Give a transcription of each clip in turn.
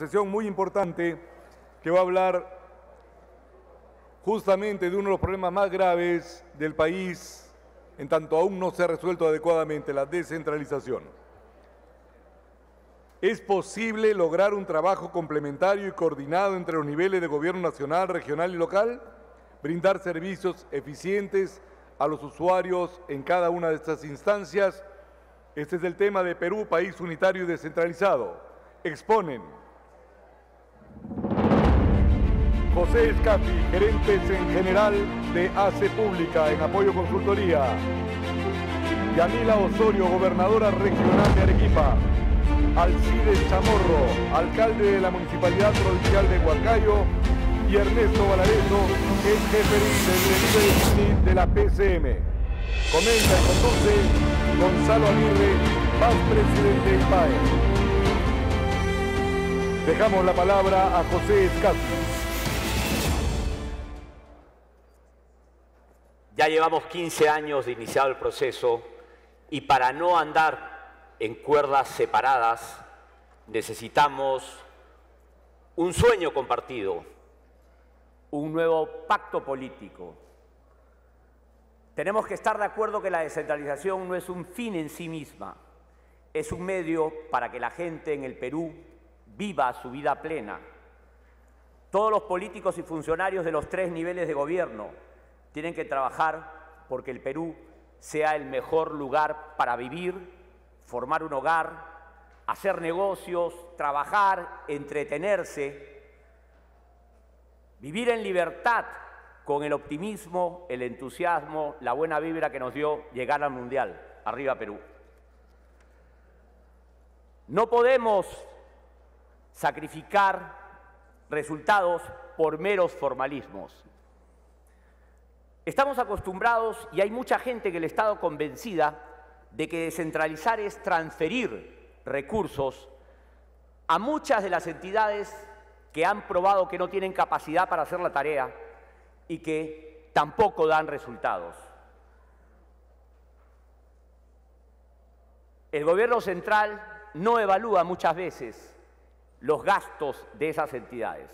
Sesión muy importante que va a hablar justamente de uno de los problemas más graves del país, en tanto aún no se ha resuelto adecuadamente, la descentralización. ¿Es posible lograr un trabajo complementario y coordinado entre los niveles de gobierno nacional, regional y local? Brindar servicios eficientes a los usuarios en cada una de estas instancias. Este es el tema de Perú, país unitario y descentralizado. Exponen José Escapi, gerente general de ACE Pública en Apoyo Consultoría. Yanila Osorio, gobernadora regional de Arequipa. Alcides Chamorro, alcalde de la Municipalidad Provincial de Huancayo. Y Ernesto Valareso, el jefe de la PCM. Comenta y conduce Gonzalo Aguirre, vicepresidente del PAE. Dejamos la palabra a José Escapi. Ya llevamos 15 años de iniciado el proceso y para no andar en cuerdas separadas necesitamos un sueño compartido, un nuevo pacto político. Tenemos que estar de acuerdo que la descentralización no es un fin en sí misma, es un medio para que la gente en el Perú viva su vida plena. Todos los políticos y funcionarios de los 3 niveles de gobierno tienen que trabajar porque el Perú sea el mejor lugar para vivir, formar un hogar, hacer negocios, trabajar, entretenerse, vivir en libertad con el optimismo, el entusiasmo, la buena vibra que nos dio llegar al Mundial. Arriba Perú. No podemos sacrificar resultados por meros formalismos. Estamos acostumbrados, y hay mucha gente en el Estado convencida, de que descentralizar es transferir recursos a muchas de las entidades que han probado que no tienen capacidad para hacer la tarea y que tampoco dan resultados. El gobierno central no evalúa muchas veces los gastos de esas entidades.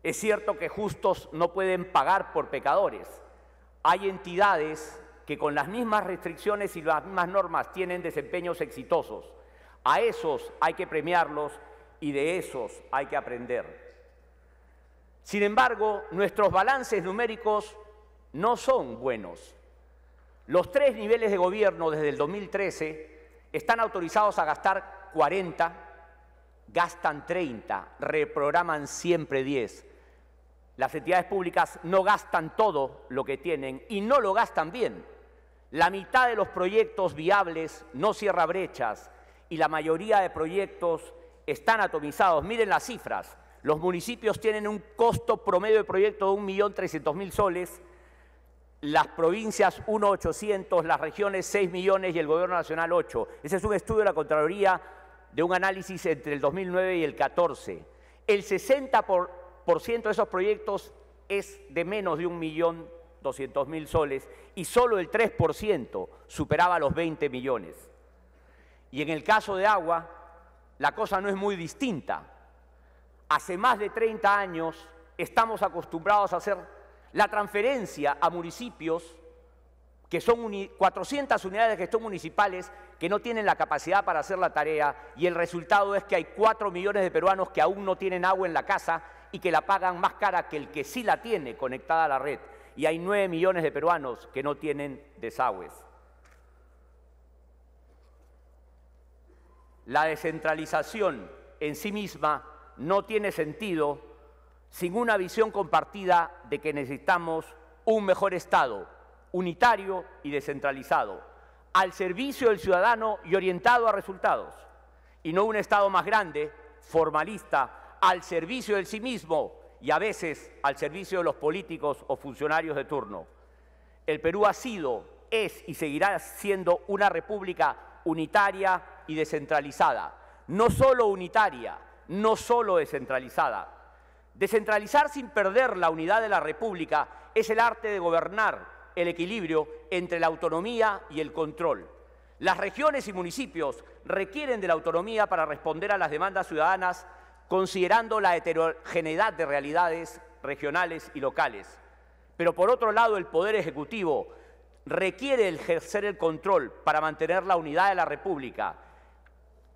Es cierto que justos no pueden pagar por pecadores. Hay entidades que con las mismas restricciones y las mismas normas tienen desempeños exitosos. A esos hay que premiarlos y de esos hay que aprender. Sin embargo, nuestros balances numéricos no son buenos. Los 3 niveles de gobierno desde el 2013 están autorizados a gastar 40, gastan 30, reprograman siempre 10. Las entidades públicas no gastan todo lo que tienen y no lo gastan bien. La mitad de los proyectos viables no cierra brechas y la mayoría de proyectos están atomizados. Miren las cifras. Los municipios tienen un costo promedio de proyecto de 1.300.000 soles, las provincias 1.800.000, las regiones 6 millones y el gobierno nacional 8. Ese es un estudio de la Contraloría de un análisis entre el 2009 y el 14. El 60% de esos proyectos es de menos de 1.200.000 soles y solo el 3% superaba los 20 millones. Y en el caso de agua, la cosa no es muy distinta. Hace más de 30 años estamos acostumbrados a hacer la transferencia a municipios que son 400 unidades de gestión municipales que no tienen la capacidad para hacer la tarea y el resultado es que hay 4 millones de peruanos que aún no tienen agua en la casa y que la pagan más cara que el que sí la tiene conectada a la red. Y hay 9 millones de peruanos que no tienen desagües. La descentralización en sí misma no tiene sentido sin una visión compartida de que necesitamos un mejor Estado, unitario y descentralizado, al servicio del ciudadano y orientado a resultados, y no un Estado más grande, formalista, al servicio de sí mismo y a veces al servicio de los políticos o funcionarios de turno. El Perú ha sido, es y seguirá siendo una república unitaria y descentralizada. No solo unitaria, no solo descentralizada. Descentralizar sin perder la unidad de la república es el arte de gobernar el equilibrio entre la autonomía y el control. Las regiones y municipios requieren de la autonomía para responder a las demandas ciudadanas considerando la heterogeneidad de realidades regionales y locales. Pero por otro lado, el Poder Ejecutivo requiere ejercer el control para mantener la unidad de la República,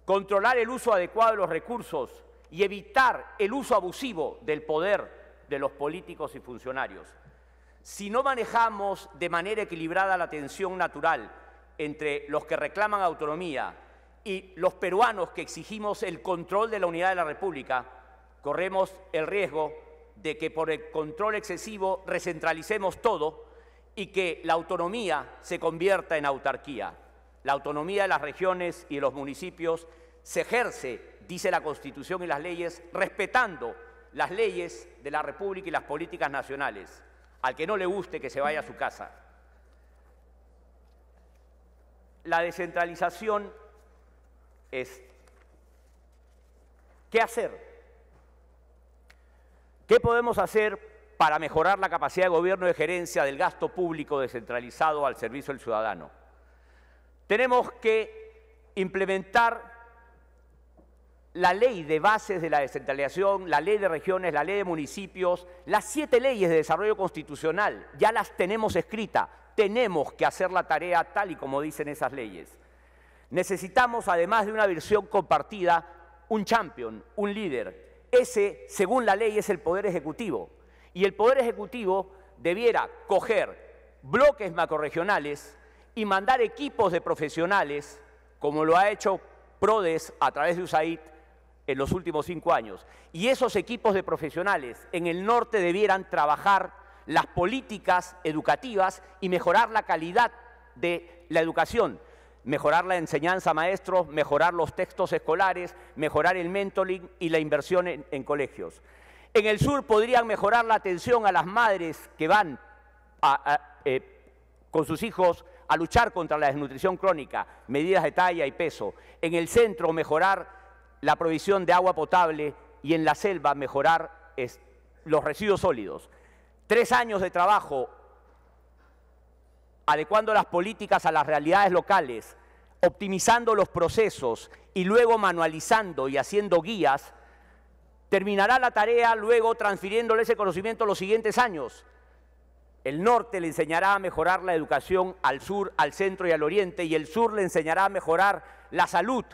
controlar el uso adecuado de los recursos y evitar el uso abusivo del poder de los políticos y funcionarios. Si no manejamos de manera equilibrada la tensión natural entre los que reclaman autonomía y los peruanos que exigimos el control de la unidad de la República, corremos el riesgo de que por el control excesivo recentralicemos todo y que la autonomía se convierta en autarquía. La autonomía de las regiones y de los municipios se ejerce, dice la Constitución y las leyes, respetando las leyes de la República y las políticas nacionales. Al que no le guste, que se vaya a su casa. La descentralización es ¿qué hacer? ¿Qué podemos hacer para mejorar la capacidad de gobierno y de gerencia del gasto público descentralizado al servicio del ciudadano? Tenemos que implementar la ley de bases de la descentralización, la ley de regiones, la ley de municipios, las 7 leyes de desarrollo constitucional, ya las tenemos escritas. Tenemos que hacer la tarea tal y como dicen esas leyes. Necesitamos, además de una visión compartida, un champion, un líder. Ese, según la ley, es el Poder Ejecutivo. Y el Poder Ejecutivo debiera coger bloques macrorregionales y mandar equipos de profesionales, como lo ha hecho PRODES a través de USAID en los últimos 5 años. Y esos equipos de profesionales en el norte debieran trabajar las políticas educativas y mejorar la calidad de la educación, mejorar la enseñanza a maestros, mejorar los textos escolares, mejorar el mentoring y la inversión en colegios. En el sur podrían mejorar la atención a las madres que van con sus hijos a luchar contra la desnutrición crónica, medidas de talla y peso. En el centro mejorar la provisión de agua potable y en la selva mejorar los residuos sólidos. 3 años de trabajo adecuando las políticas a las realidades locales, optimizando los procesos y luego manualizando y haciendo guías, terminará la tarea luego transfiriéndole ese conocimiento los siguientes años. El norte le enseñará a mejorar la educación al sur, al centro y al oriente, y el sur le enseñará a mejorar la salud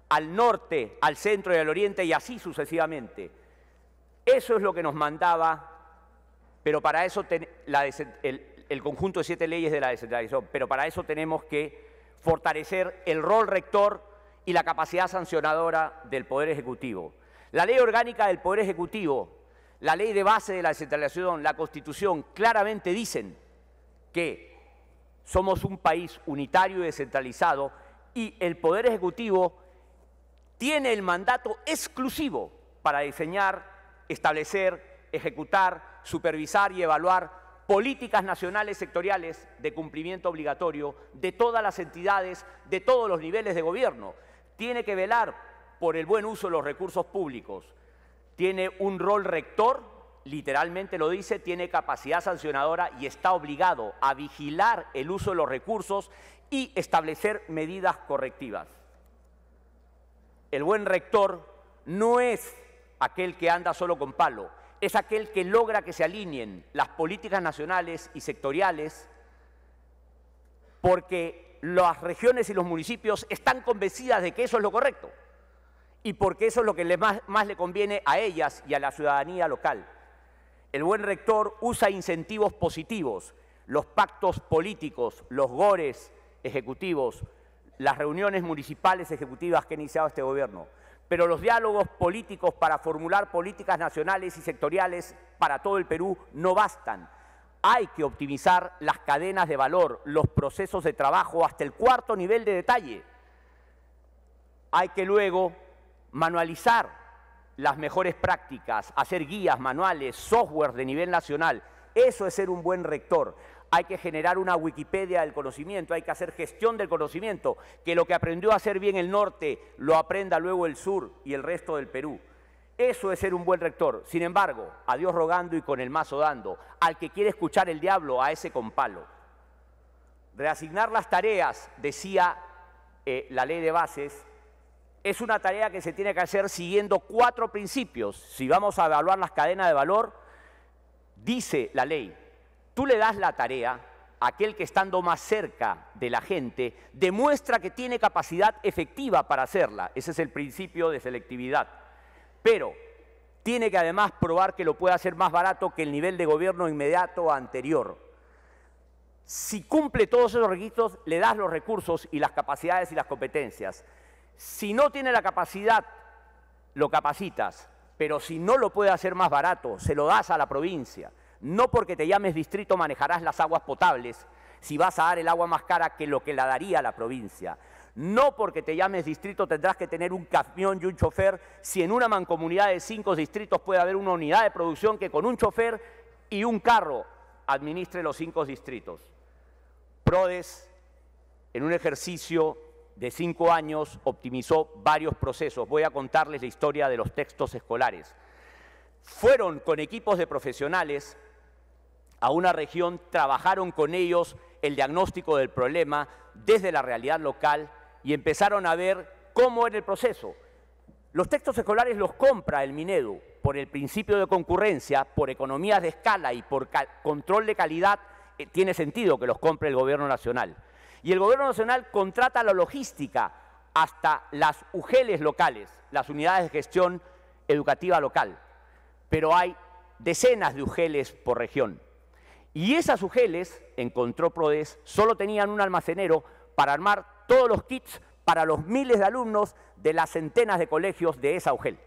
al norte, al centro y al oriente, y así sucesivamente. Eso es lo que nos mandaba, pero para eso el conjunto de 7 leyes de la descentralización, pero para eso tenemos que fortalecer el rol rector y la capacidad sancionadora del Poder Ejecutivo. La Ley Orgánica del Poder Ejecutivo, la Ley de Base de la Descentralización, la Constitución, claramente dicen que somos un país unitario y descentralizado y el Poder Ejecutivo tiene el mandato exclusivo para diseñar, establecer, ejecutar, supervisar y evaluar políticas nacionales sectoriales de cumplimiento obligatorio de todas las entidades, de todos los niveles de gobierno. Tiene que velar por el buen uso de los recursos públicos. Tiene un rol rector, literalmente lo dice, tiene capacidad sancionadora y está obligado a vigilar el uso de los recursos y establecer medidas correctivas. El buen rector no es aquel que anda solo con palo, es aquel que logra que se alineen las políticas nacionales y sectoriales porque las regiones y los municipios están convencidas de que eso es lo correcto y porque eso es lo que más le conviene a ellas y a la ciudadanía local. El buen rector usa incentivos positivos, los pactos políticos, los GORES ejecutivos, las reuniones municipales ejecutivas que ha iniciado este gobierno, pero los diálogos políticos para formular políticas nacionales y sectoriales para todo el Perú no bastan. Hay que optimizar las cadenas de valor, los procesos de trabajo hasta el 4.º nivel de detalle. Hay que luego manualizar las mejores prácticas, hacer guías, manuales, software de nivel nacional. Eso es ser un buen rector. Hay que generar una Wikipedia del conocimiento, hay que hacer gestión del conocimiento, que lo que aprendió a hacer bien el norte lo aprenda luego el sur y el resto del Perú. Eso es ser un buen rector. Sin embargo, a Dios rogando y con el mazo dando, al que quiere escuchar el diablo, a ese con palo. Reasignar las tareas, decía la ley de bases, es una tarea que se tiene que hacer siguiendo 4 principios. Si vamos a evaluar las cadenas de valor, dice la ley, tú le das la tarea a aquel que estando más cerca de la gente demuestra que tiene capacidad efectiva para hacerla. Ese es el principio de selectividad. Pero tiene que además probar que lo puede hacer más barato que el nivel de gobierno inmediato anterior. Si cumple todos esos requisitos, le das los recursos y las capacidades y las competencias. Si no tiene la capacidad, lo capacitas, pero si no lo puede hacer más barato, se lo das a la provincia. No porque te llames distrito manejarás las aguas potables, si vas a dar el agua más cara que lo que la daría a la provincia. No porque te llames distrito tendrás que tener un camión y un chofer, si en una mancomunidad de 5 distritos puede haber una unidad de producción que con un chofer y un carro administre los 5 distritos. PRODES, en un ejercicio de 5 años, optimizó varios procesos. Voy a contarles la historia de los textos escolares. Fueron con equipos de profesionales a una región, trabajaron con ellos el diagnóstico del problema desde la realidad local y empezaron a ver cómo era el proceso. Los textos escolares los compra el Minedu por el principio de concurrencia, por economías de escala y por control de calidad. Tiene sentido que los compre el Gobierno Nacional. Y el Gobierno Nacional contrata la logística hasta las UGELes locales, las unidades de gestión educativa local. Pero hay decenas de UGELes por región. Y esas UGELes, encontró PRODES, solo tenían un almacenero para armar todos los kits para los miles de alumnos de las centenas de colegios de esa UGEL.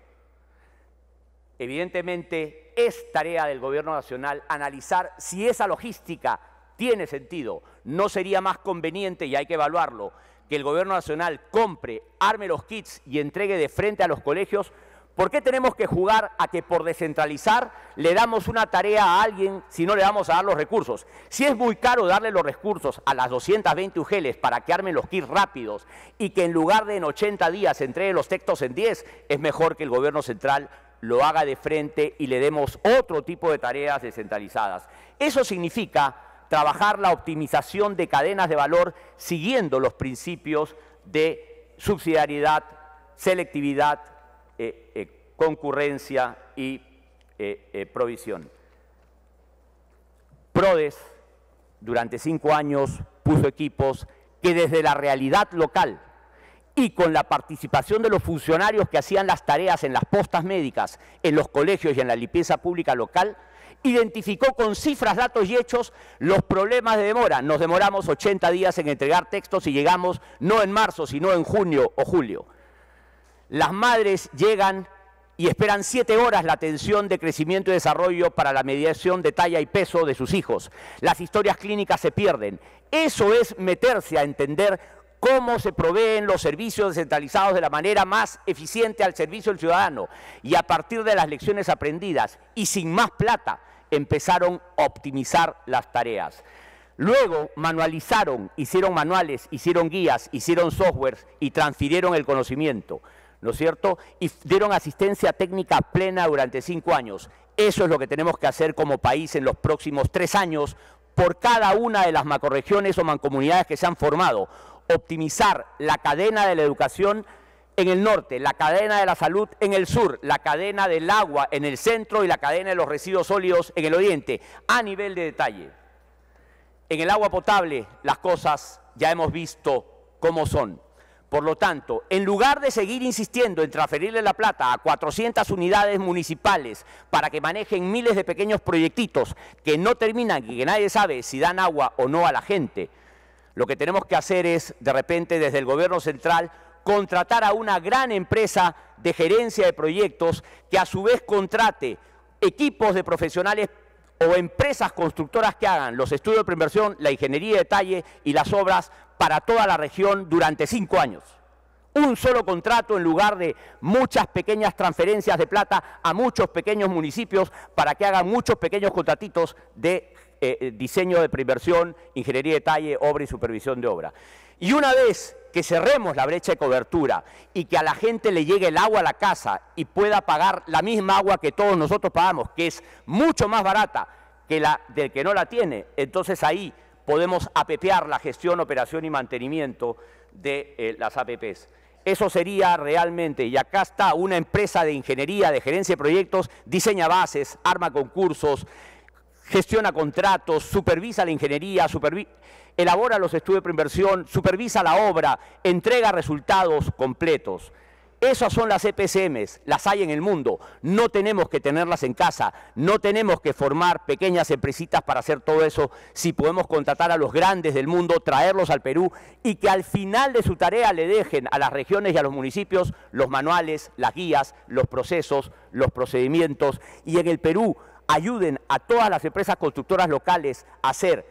Evidentemente, es tarea del Gobierno Nacional analizar si esa logística tiene sentido. No sería más conveniente, y hay que evaluarlo, que el Gobierno Nacional compre, arme los kits y entregue de frente a los colegios. ¿Por qué tenemos que jugar a que por descentralizar le damos una tarea a alguien si no le vamos a dar los recursos? Si es muy caro darle los recursos a las 220 UGELes para que armen los kits rápidos y que en lugar de en 80 días entregue los textos en 10, es mejor que el Gobierno Central lo haga de frente y le demos otro tipo de tareas descentralizadas. Eso significa trabajar la optimización de cadenas de valor siguiendo los principios de subsidiariedad, selectividad, concurrencia y provisión. PRODES durante 5 años puso equipos que desde la realidad local y con la participación de los funcionarios que hacían las tareas en las postas médicas, en los colegios y en la limpieza pública local, identificó con cifras, datos y hechos los problemas de demora. Nos demoramos 80 días en entregar textos y llegamos no en marzo, sino en junio o julio. Las madres llegan y esperan 7 horas la atención de crecimiento y desarrollo para la mediación de talla y peso de sus hijos. Las historias clínicas se pierden. Eso es meterse a entender cómo se proveen los servicios descentralizados de la manera más eficiente al servicio del ciudadano. Y a partir de las lecciones aprendidas y sin más plata, empezaron a optimizar las tareas. Luego manualizaron, hicieron manuales, hicieron guías, hicieron softwares y transfirieron el conocimiento, ¿no es cierto? Y dieron asistencia técnica plena durante 5 años. Eso es lo que tenemos que hacer como país en los próximos 3 años por cada una de las macrorregiones o mancomunidades que se han formado. Optimizar la cadena de la educación en el norte, la cadena de la salud en el sur, la cadena del agua en el centro y la cadena de los residuos sólidos en el oriente, a nivel de detalle. En el agua potable las cosas ya hemos visto cómo son. Por lo tanto, en lugar de seguir insistiendo en transferirle la plata a 400 unidades municipales para que manejen miles de pequeños proyectitos que no terminan y que nadie sabe si dan agua o no a la gente, lo que tenemos que hacer es, de repente, desde el Gobierno Central, contratar a una gran empresa de gerencia de proyectos que a su vez contrate equipos de profesionales o empresas constructoras que hagan los estudios de preinversión, la ingeniería de detalle y las obras para toda la región durante 5 años. Un solo contrato en lugar de muchas pequeñas transferencias de plata a muchos pequeños municipios para que hagan muchos pequeños contratitos de diseño de preinversión, ingeniería de detalle, obra y supervisión de obra. Y una vez que cerremos la brecha de cobertura y que a la gente le llegue el agua a la casa y pueda pagar la misma agua que todos nosotros pagamos, que es mucho más barata que la del que no la tiene, entonces ahí podemos apepear la gestión, operación y mantenimiento de las APPs. eso sería realmente, y acá está una empresa de ingeniería, de gerencia de proyectos, diseña bases, arma concursos, gestiona contratos, supervisa la ingeniería, elabora los estudios de preinversión, supervisa la obra, entrega resultados completos. Esas son las EPCMs, las hay en el mundo. No tenemos que tenerlas en casa, no tenemos que formar pequeñas empresitas para hacer todo eso, si podemos contratar a los grandes del mundo, traerlos al Perú y que al final de su tarea le dejen a las regiones y a los municipios los manuales, las guías, los procesos, los procedimientos, y en el Perú ayuden a todas las empresas constructoras locales a hacer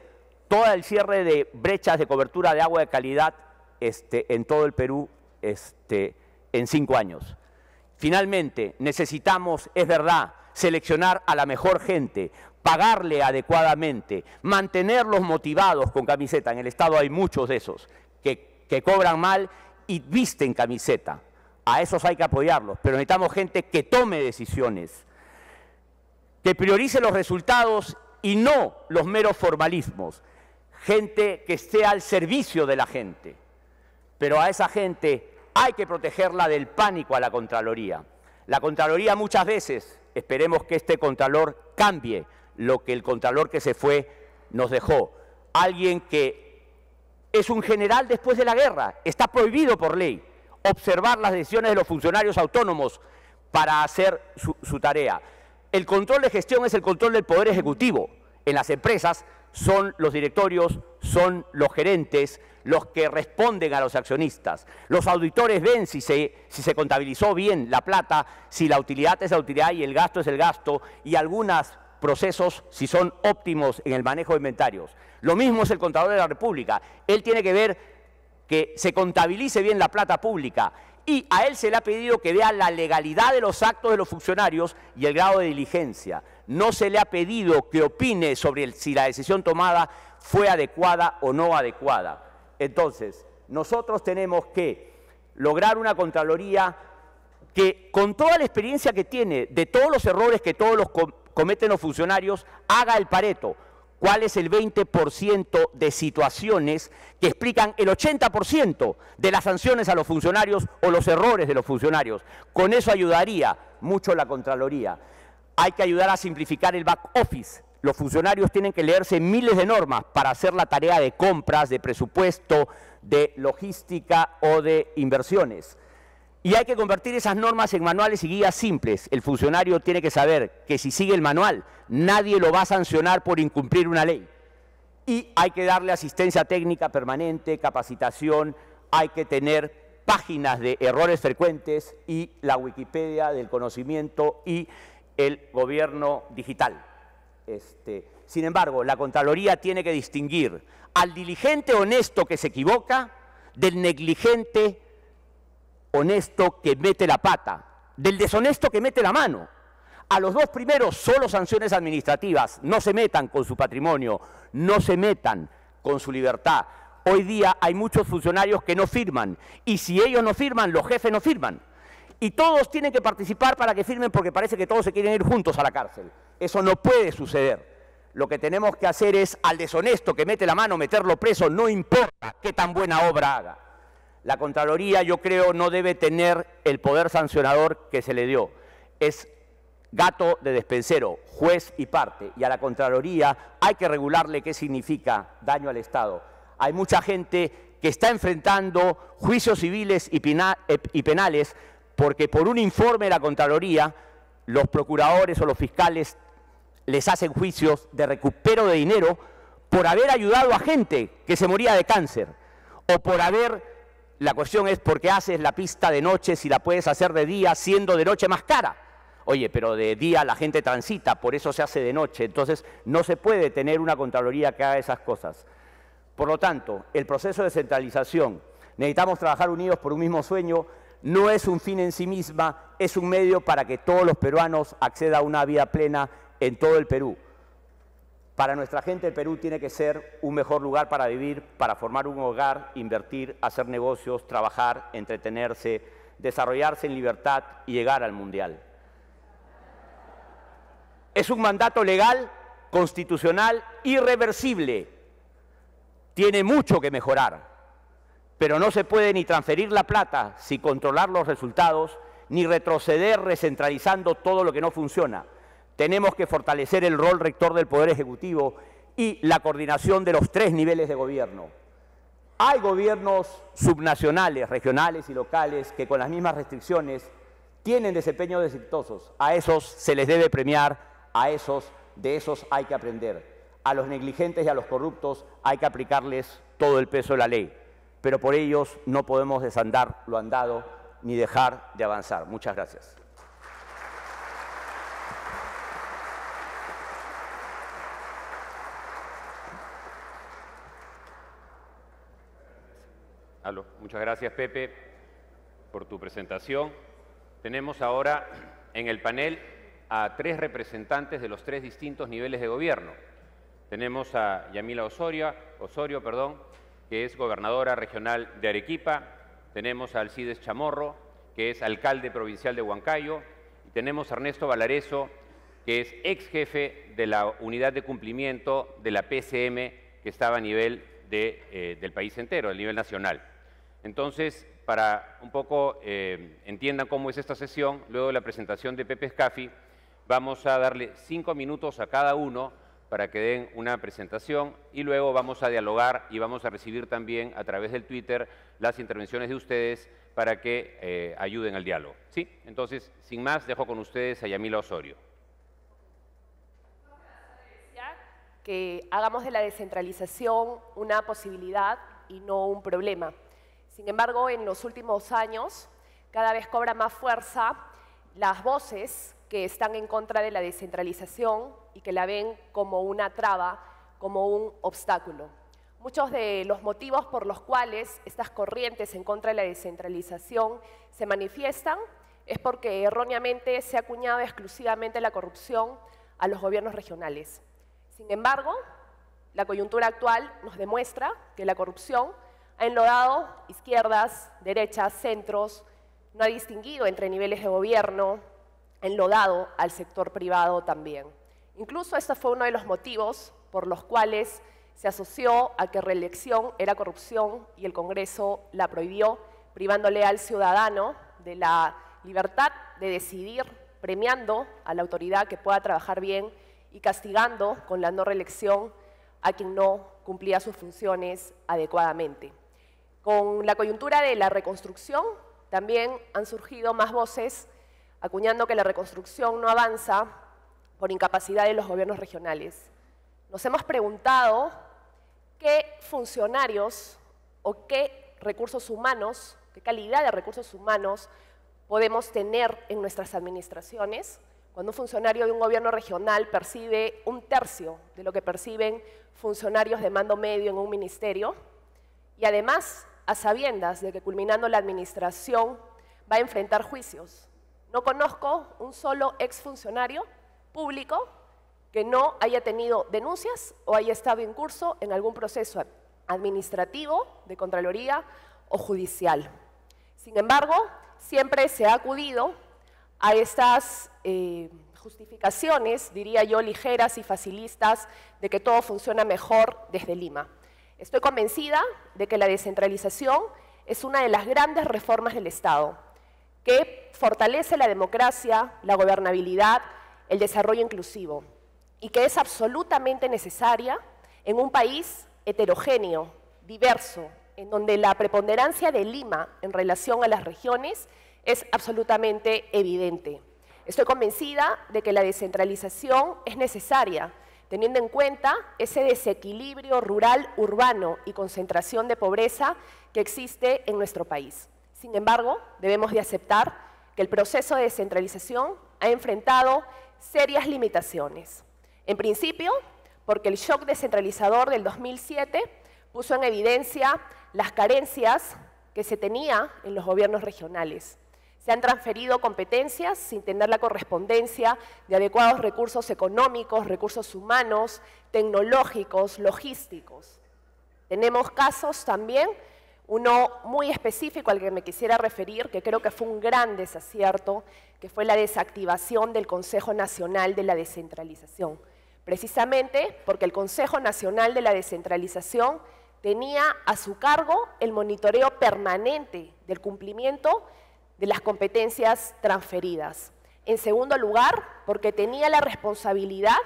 todo el cierre de brechas de cobertura de agua de calidad en todo el Perú en 5 años. Finalmente, necesitamos, es verdad, seleccionar a la mejor gente, pagarle adecuadamente, mantenerlos motivados con camiseta. En el Estado hay muchos de esos que cobran mal y visten camiseta. A esos hay que apoyarlos, pero necesitamos gente que tome decisiones, que priorice los resultados y no los meros formalismos. Gente que esté al servicio de la gente. Pero a esa gente hay que protegerla del pánico a la Contraloría. La Contraloría muchas veces, esperemos que este Contralor cambie lo que el Contralor que se fue nos dejó. Alguien que es un general después de la guerra, está prohibido por ley observar las decisiones de los funcionarios autónomos para hacer su tarea. El control de gestión es el control del Poder Ejecutivo. En las empresas son los directorios, son los gerentes, los que responden a los accionistas. Los auditores ven si se contabilizó bien la plata, si la utilidad es la utilidad y el gasto es el gasto, y algunos procesos si son óptimos en el manejo de inventarios. Lo mismo es el contador de la República. Él tiene que ver que se contabilice bien la plata pública, y a él se le ha pedido que vea la legalidad de los actos de los funcionarios y el grado de diligencia. No se le ha pedido que opine sobre si la decisión tomada fue adecuada o no adecuada. Entonces, nosotros tenemos que lograr una Contraloría que, con toda la experiencia que tiene de todos los errores que todos los cometen los funcionarios, haga el Pareto. ¿Cuál es el 20% de situaciones que explican el 80% de las sanciones a los funcionarios o los errores de los funcionarios? Con eso ayudaría mucho la Contraloría. Hay que ayudar a simplificar el back office. Los funcionarios tienen que leerse miles de normas para hacer la tarea de compras, de presupuesto, de logística o de inversiones. Y hay que convertir esas normas en manuales y guías simples. El funcionario tiene que saber que si sigue el manual, nadie lo va a sancionar por incumplir una ley. Y hay que darle asistencia técnica permanente, capacitación, hay que tener páginas de errores frecuentes y la Wikipedia del conocimiento y el gobierno digital. Sin embargo, la Contraloría tiene que distinguir al diligente honesto que se equivoca del negligente honesto que mete la pata, del deshonesto que mete la mano. A los dos primeros solo sanciones administrativas, no se metan con su patrimonio, no se metan con su libertad. Hoy día hay muchos funcionarios que no firman, y si ellos no firman, los jefes no firman. Y todos tienen que participar para que firmen, porque parece que todos se quieren ir juntos a la cárcel. Eso no puede suceder. Lo que tenemos que hacer es al deshonesto que mete la mano, meterlo preso, no importa qué tan buena obra haga. La Contraloría, yo creo, no debe tener el poder sancionador que se le dio. Es gato de despensero, juez y parte. Y a la Contraloría hay que regularle qué significa daño al Estado. Hay mucha gente que está enfrentando juicios civiles y penales porque por un informe de la Contraloría los procuradores o los fiscales les hacen juicios de recupero de dinero por haber ayudado a gente que se moría de cáncer o por haber... La cuestión es por qué haces la pista de noche si la puedes hacer de día, siendo de noche más cara. Oye, pero de día la gente transita, por eso se hace de noche. Entonces no se puede tener una Contraloría que haga esas cosas. Por lo tanto, el proceso de centralización, necesitamos trabajar unidos por un mismo sueño, no es un fin en sí misma, es un medio para que todos los peruanos accedan a una vida plena en todo el Perú. Para nuestra gente, el Perú tiene que ser un mejor lugar para vivir, para formar un hogar, invertir, hacer negocios, trabajar, entretenerse, desarrollarse en libertad y llegar al Mundial. Es un mandato legal, constitucional, irreversible. Tiene mucho que mejorar. Pero no se puede ni transferir la plata sin controlar los resultados, ni retroceder recentralizando todo lo que no funciona. Tenemos que fortalecer el rol rector del Poder Ejecutivo y la coordinación de los 3 niveles de gobierno. Hay gobiernos subnacionales, regionales y locales que con las mismas restricciones tienen desempeños exitosos. A esos se les debe premiar, de esos hay que aprender. A los negligentes y a los corruptos hay que aplicarles todo el peso de la ley. Pero por ellos no podemos desandar lo andado ni dejar de avanzar. Muchas gracias. Muchas gracias, Pepe, por tu presentación. Tenemos ahora en el panel a 3 representantes de los 3 distintos niveles de gobierno. Tenemos a Yamila Osorio, que es gobernadora regional de Arequipa. Tenemos a Alcides Chamorro, que es alcalde provincial de Huancayo. Y tenemos a Ernesto Valareso, que es ex jefe de la unidad de cumplimiento de la PCM, que estaba a nivel del país entero, a nivel nacional. Entonces, para un poco entiendan cómo es esta sesión, luego de la presentación de Pepe Scafi, vamos a darle 5 minutos a cada uno para que den una presentación y luego vamos a dialogar y vamos a recibir también a través del Twitter las intervenciones de ustedes para que ayuden al diálogo. ¿Sí? Entonces, sin más, dejo con ustedes a Yamila Osorio. Que hagamos de la descentralización una posibilidad y no un problema. Sin embargo, en los últimos años, cada vez cobra más fuerza las voces que están en contra de la descentralización y que la ven como una traba, como un obstáculo. Muchos de los motivos por los cuales estas corrientes en contra de la descentralización se manifiestan es porque erróneamente se ha acuñado exclusivamente la corrupción a los gobiernos regionales. Sin embargo, la coyuntura actual nos demuestra que la corrupción ha enlodado izquierdas, derechas, centros, no ha distinguido entre niveles de gobierno, ha enlodado al sector privado también. Incluso este fue uno de los motivos por los cuales se asoció a que reelección era corrupción y el Congreso la prohibió, privándole al ciudadano de la libertad de decidir, premiando a la autoridad que pueda trabajar bien y castigando con la no reelección a quien no cumplía sus funciones adecuadamente. Con la coyuntura de la reconstrucción también han surgido más voces acuñando que la reconstrucción no avanza por incapacidad de los gobiernos regionales. Nos hemos preguntado qué funcionarios o qué recursos humanos, qué calidad de recursos humanos podemos tener en nuestras administraciones cuando un funcionario de un gobierno regional percibe 1/3 de lo que perciben funcionarios de mando medio en un ministerio y además a sabiendas de que culminando la administración va a enfrentar juicios. No conozco un solo exfuncionario público que no haya tenido denuncias o haya estado en curso en algún proceso administrativo, de Contraloría o judicial. Sin embargo, siempre se ha acudido a estas justificaciones, diría yo, ligeras y facilistas de que todo funciona mejor desde Lima. Estoy convencida de que la descentralización es una de las grandes reformas del Estado, que fortalece la democracia, la gobernabilidad, el desarrollo inclusivo, y que es absolutamente necesaria en un país heterogéneo, diverso, en donde la preponderancia de Lima en relación a las regiones es absolutamente evidente. Estoy convencida de que la descentralización es necesaria, teniendo en cuenta ese desequilibrio rural-urbano y concentración de pobreza que existe en nuestro país. Sin embargo, debemos de aceptar que el proceso de descentralización ha enfrentado serias limitaciones. En principio, porque el shock descentralizador del 2007 puso en evidencia las carencias que se tenía en los gobiernos regionales. Se han transferido competencias sin tener la correspondencia de adecuados recursos económicos, recursos humanos, tecnológicos, logísticos. Tenemos casos también, uno muy específico al que me quisiera referir, que creo que fue un gran desacierto, que fue la desactivación del Consejo Nacional de la Descentralización. Precisamente porque el Consejo Nacional de la Descentralización tenía a su cargo el monitoreo permanente del cumplimiento de las competencias transferidas. En segundo lugar, porque tenía la responsabilidad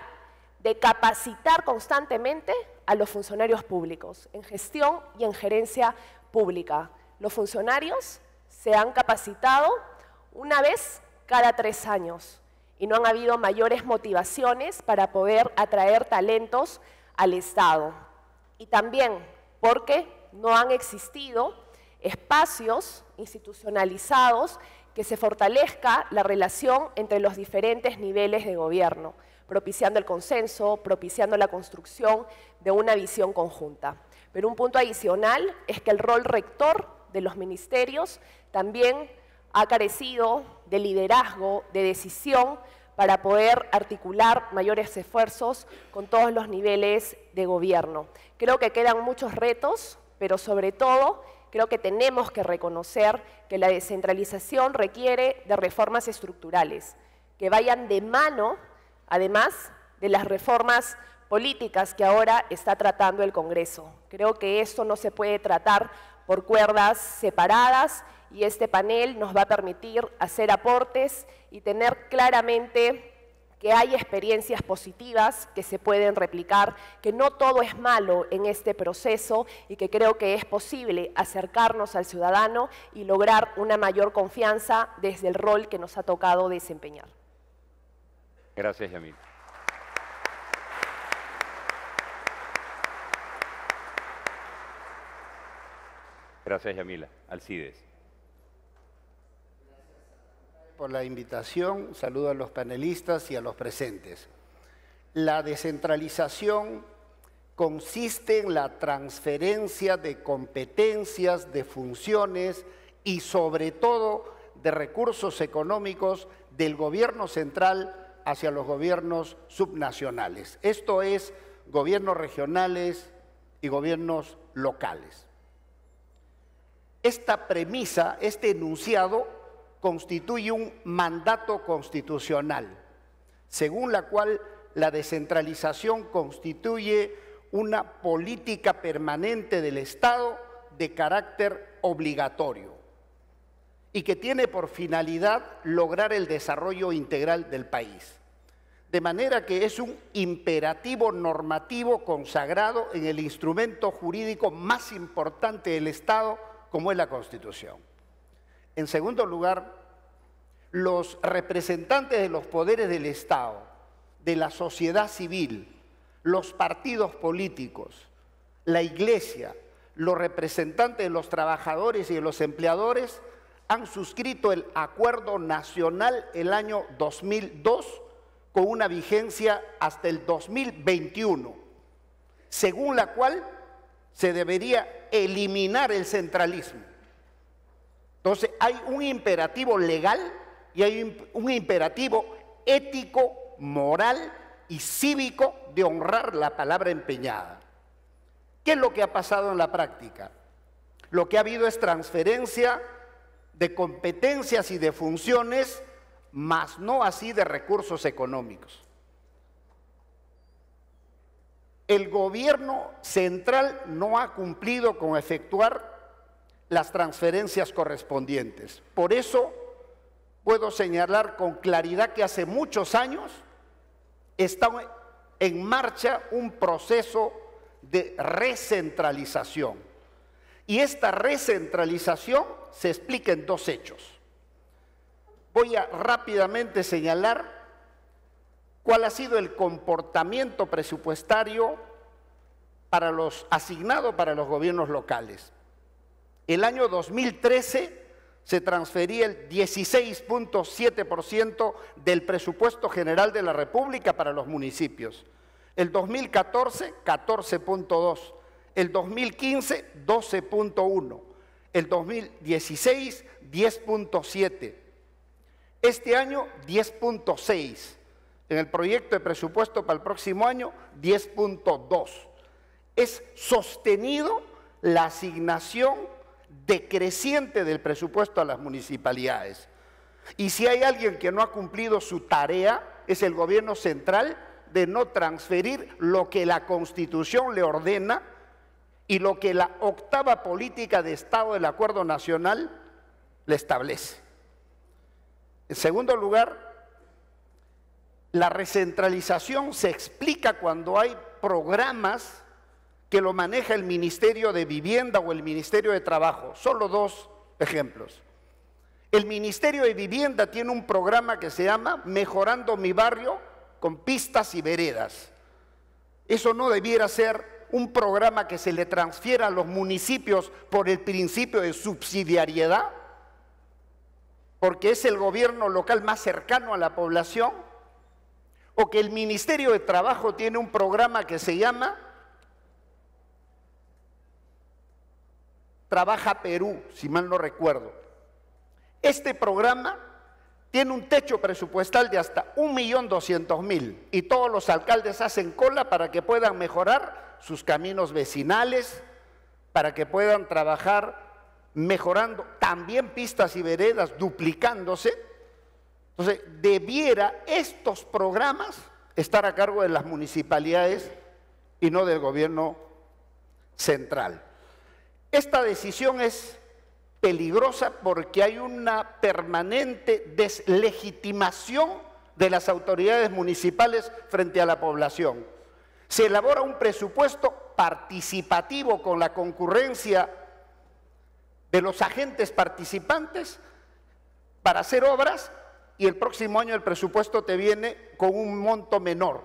de capacitar constantemente a los funcionarios públicos en gestión y en gerencia pública. Los funcionarios se han capacitado una vez cada 3 años y no han habido mayores motivaciones para poder atraer talentos al Estado. Y también porque no han existido espacios institucionalizados que se fortalezca la relación entre los diferentes niveles de gobierno, propiciando el consenso, propiciando la construcción de una visión conjunta. Pero un punto adicional es que el rol rector de los ministerios también ha carecido de liderazgo, de decisión, para poder articular mayores esfuerzos con todos los niveles de gobierno. Creo que quedan muchos retos, pero sobre todo creo que tenemos que reconocer que la descentralización requiere de reformas estructurales, que vayan de mano, además de las reformas políticas que ahora está tratando el Congreso. Creo que esto no se puede tratar por cuerdas separadas y este panel nos va a permitir hacer aportes y tener claramente que hay experiencias positivas que se pueden replicar, que no todo es malo en este proceso y que creo que es posible acercarnos al ciudadano y lograr una mayor confianza desde el rol que nos ha tocado desempeñar. Gracias, Yamila. Gracias, Yamila. Alcides. Por la invitación, saludo a los panelistas y a los presentes. La descentralización consiste en la transferencia de competencias, de funciones y sobre todo de recursos económicos del gobierno central hacia los gobiernos subnacionales. Esto es, gobiernos regionales y gobiernos locales. Esta premisa, este enunciado, constituye un mandato constitucional, según la cual la descentralización constituye una política permanente del Estado de carácter obligatorio y que tiene por finalidad lograr el desarrollo integral del país. De manera que es un imperativo normativo consagrado en el instrumento jurídico más importante del Estado, como es la Constitución. En segundo lugar, los representantes de los poderes del Estado, de la sociedad civil, los partidos políticos, la Iglesia, los representantes de los trabajadores y de los empleadores han suscrito el Acuerdo Nacional el año 2002 con una vigencia hasta el 2021, según la cual se debería eliminar el centralismo. Entonces hay un imperativo legal y hay un imperativo ético, moral y cívico de honrar la palabra empeñada. ¿Qué es lo que ha pasado en la práctica? Lo que ha habido es transferencia de competencias y de funciones, mas no así de recursos económicos. El gobierno central no ha cumplido con efectuar las transferencias correspondientes. Por eso puedo señalar con claridad que hace muchos años está en marcha un proceso de recentralización. Y esta recentralización se explica en 2 hechos. Voy a rápidamente señalar cuál ha sido el comportamiento presupuestario asignado para los gobiernos locales. El año 2013 se transfería el 16.7% del presupuesto general de la República para los municipios. El 2014, 14.2%. El 2015, 12.1%. El 2016, 10.7%. Este año, 10.6%. En el proyecto de presupuesto para el próximo año, 10.2%. Es sostenido la asignación decreciente del presupuesto a las municipalidades. Y si hay alguien que no ha cumplido su tarea, es el gobierno central de no transferir lo que la Constitución le ordena y lo que la octava política de Estado del Acuerdo Nacional le establece. En segundo lugar, la recentralización se explica cuando hay programas que lo maneja el Ministerio de Vivienda o el Ministerio de Trabajo. Solo dos ejemplos. El Ministerio de Vivienda tiene un programa que se llama Mejorando mi Barrio con pistas y veredas. Eso no debiera ser un programa que se le transfiera a los municipios por el principio de subsidiariedad, porque es el gobierno local más cercano a la población, o que el Ministerio de Trabajo tiene un programa que se llama Trabaja Perú, si mal no recuerdo. Este programa tiene un techo presupuestal de hasta 1.200.000 y todos los alcaldes hacen cola para que puedan mejorar sus caminos vecinales, para que puedan trabajar mejorando también pistas y veredas, duplicándose. Entonces, debiera estos programas estar a cargo de las municipalidades y no del gobierno central. Esta decisión es peligrosa porque hay una permanente deslegitimación de las autoridades municipales frente a la población. Se elabora un presupuesto participativo con la concurrencia de los agentes participantes para hacer obras y el próximo año el presupuesto te viene con un monto menor,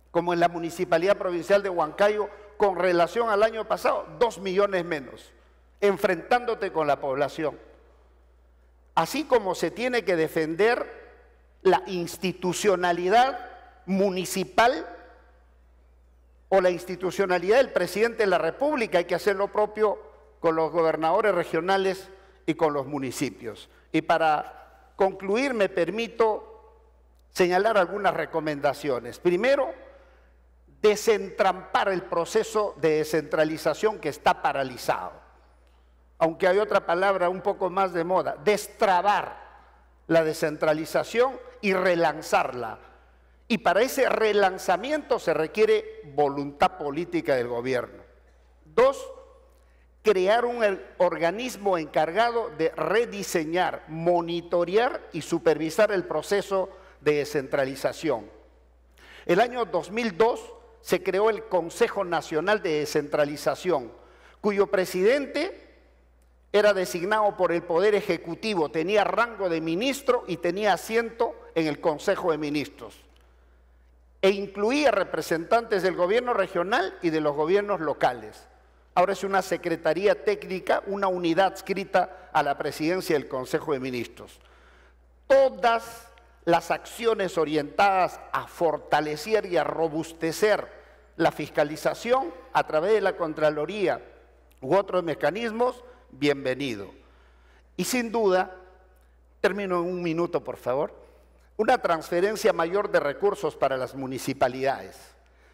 como en la Municipalidad Provincial de Huancayo, con relación al año pasado, 2 millones menos, enfrentándote con la población. Así como se tiene que defender la institucionalidad municipal o la institucionalidad del presidente de la República, hay que hacer lo propio con los gobernadores regionales y con los municipios. Y para concluir, me permito señalar algunas recomendaciones. Primero, desentrampar el proceso de descentralización que está paralizado. Aunque hay otra palabra un poco más de moda, destrabar la descentralización y relanzarla. Y para ese relanzamiento se requiere voluntad política del gobierno. Dos, crear un organismo encargado de rediseñar, monitorear y supervisar el proceso de descentralización. El año 2002 se creó el Consejo Nacional de Descentralización, cuyo presidente era designado por el Poder Ejecutivo, tenía rango de ministro y tenía asiento en el Consejo de Ministros, e incluía representantes del gobierno regional y de los gobiernos locales. Ahora es una secretaría técnica, una unidad adscrita a la presidencia del Consejo de Ministros. Todas las acciones orientadas a fortalecer y a robustecer la fiscalización a través de la Contraloría u otros mecanismos, bienvenido. Y sin duda, termino en un minuto por favor, una transferencia mayor de recursos para las municipalidades.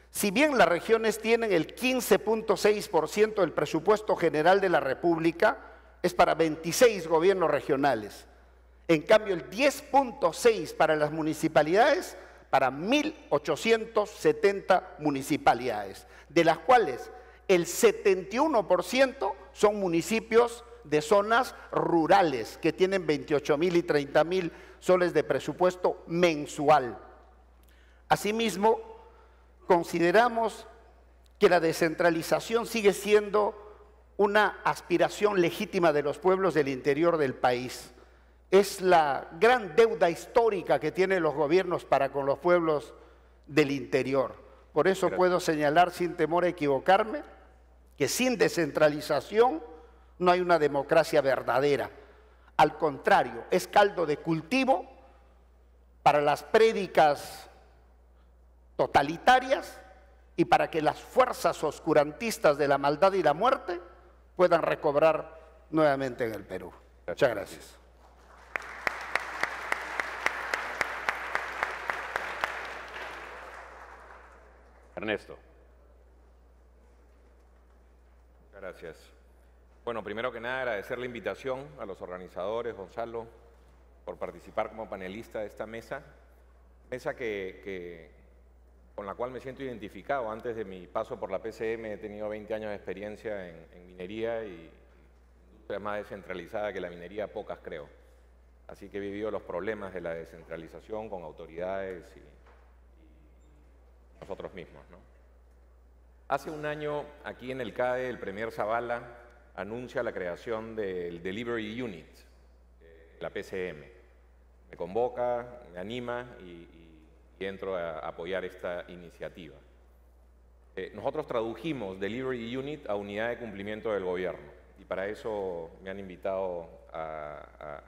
Si bien las regiones tienen el 15.6% del presupuesto general de la República, es para 26 gobiernos regionales. En cambio, el 10.6% para las municipalidades, para 1.870 municipalidades, de las cuales el 71% son municipios de zonas rurales que tienen 28.000 y 30.000 soles de presupuesto mensual. Asimismo, consideramos que la descentralización sigue siendo una aspiración legítima de los pueblos del interior del país. Es la gran deuda histórica que tienen los gobiernos para con los pueblos del interior. Por eso puedo señalar sin temor a equivocarme que sin descentralización no hay una democracia verdadera. Al contrario, es caldo de cultivo para las prédicas totalitarias y para que las fuerzas oscurantistas de la maldad y la muerte puedan recobrar nuevamente en el Perú. Muchas gracias. Ernesto. Gracias. Bueno, primero que nada agradecer la invitación a los organizadores, Gonzalo, por participar como panelista de esta mesa. Mesa que con la cual me siento identificado. Antes de mi paso por la PCM he tenido 20 años de experiencia en minería y industria más descentralizada que la minería, pocas creo. Así que he vivido los problemas de la descentralización con autoridades y nosotros mismos, ¿no? Hace un año, aquí en el CADE, el Premier Zavala anuncia la creación del Delivery Unit, la PCM. Me convoca, me anima y entro a apoyar esta iniciativa. Nosotros tradujimos Delivery Unit a Unidad de Cumplimiento del Gobierno y para eso me han invitado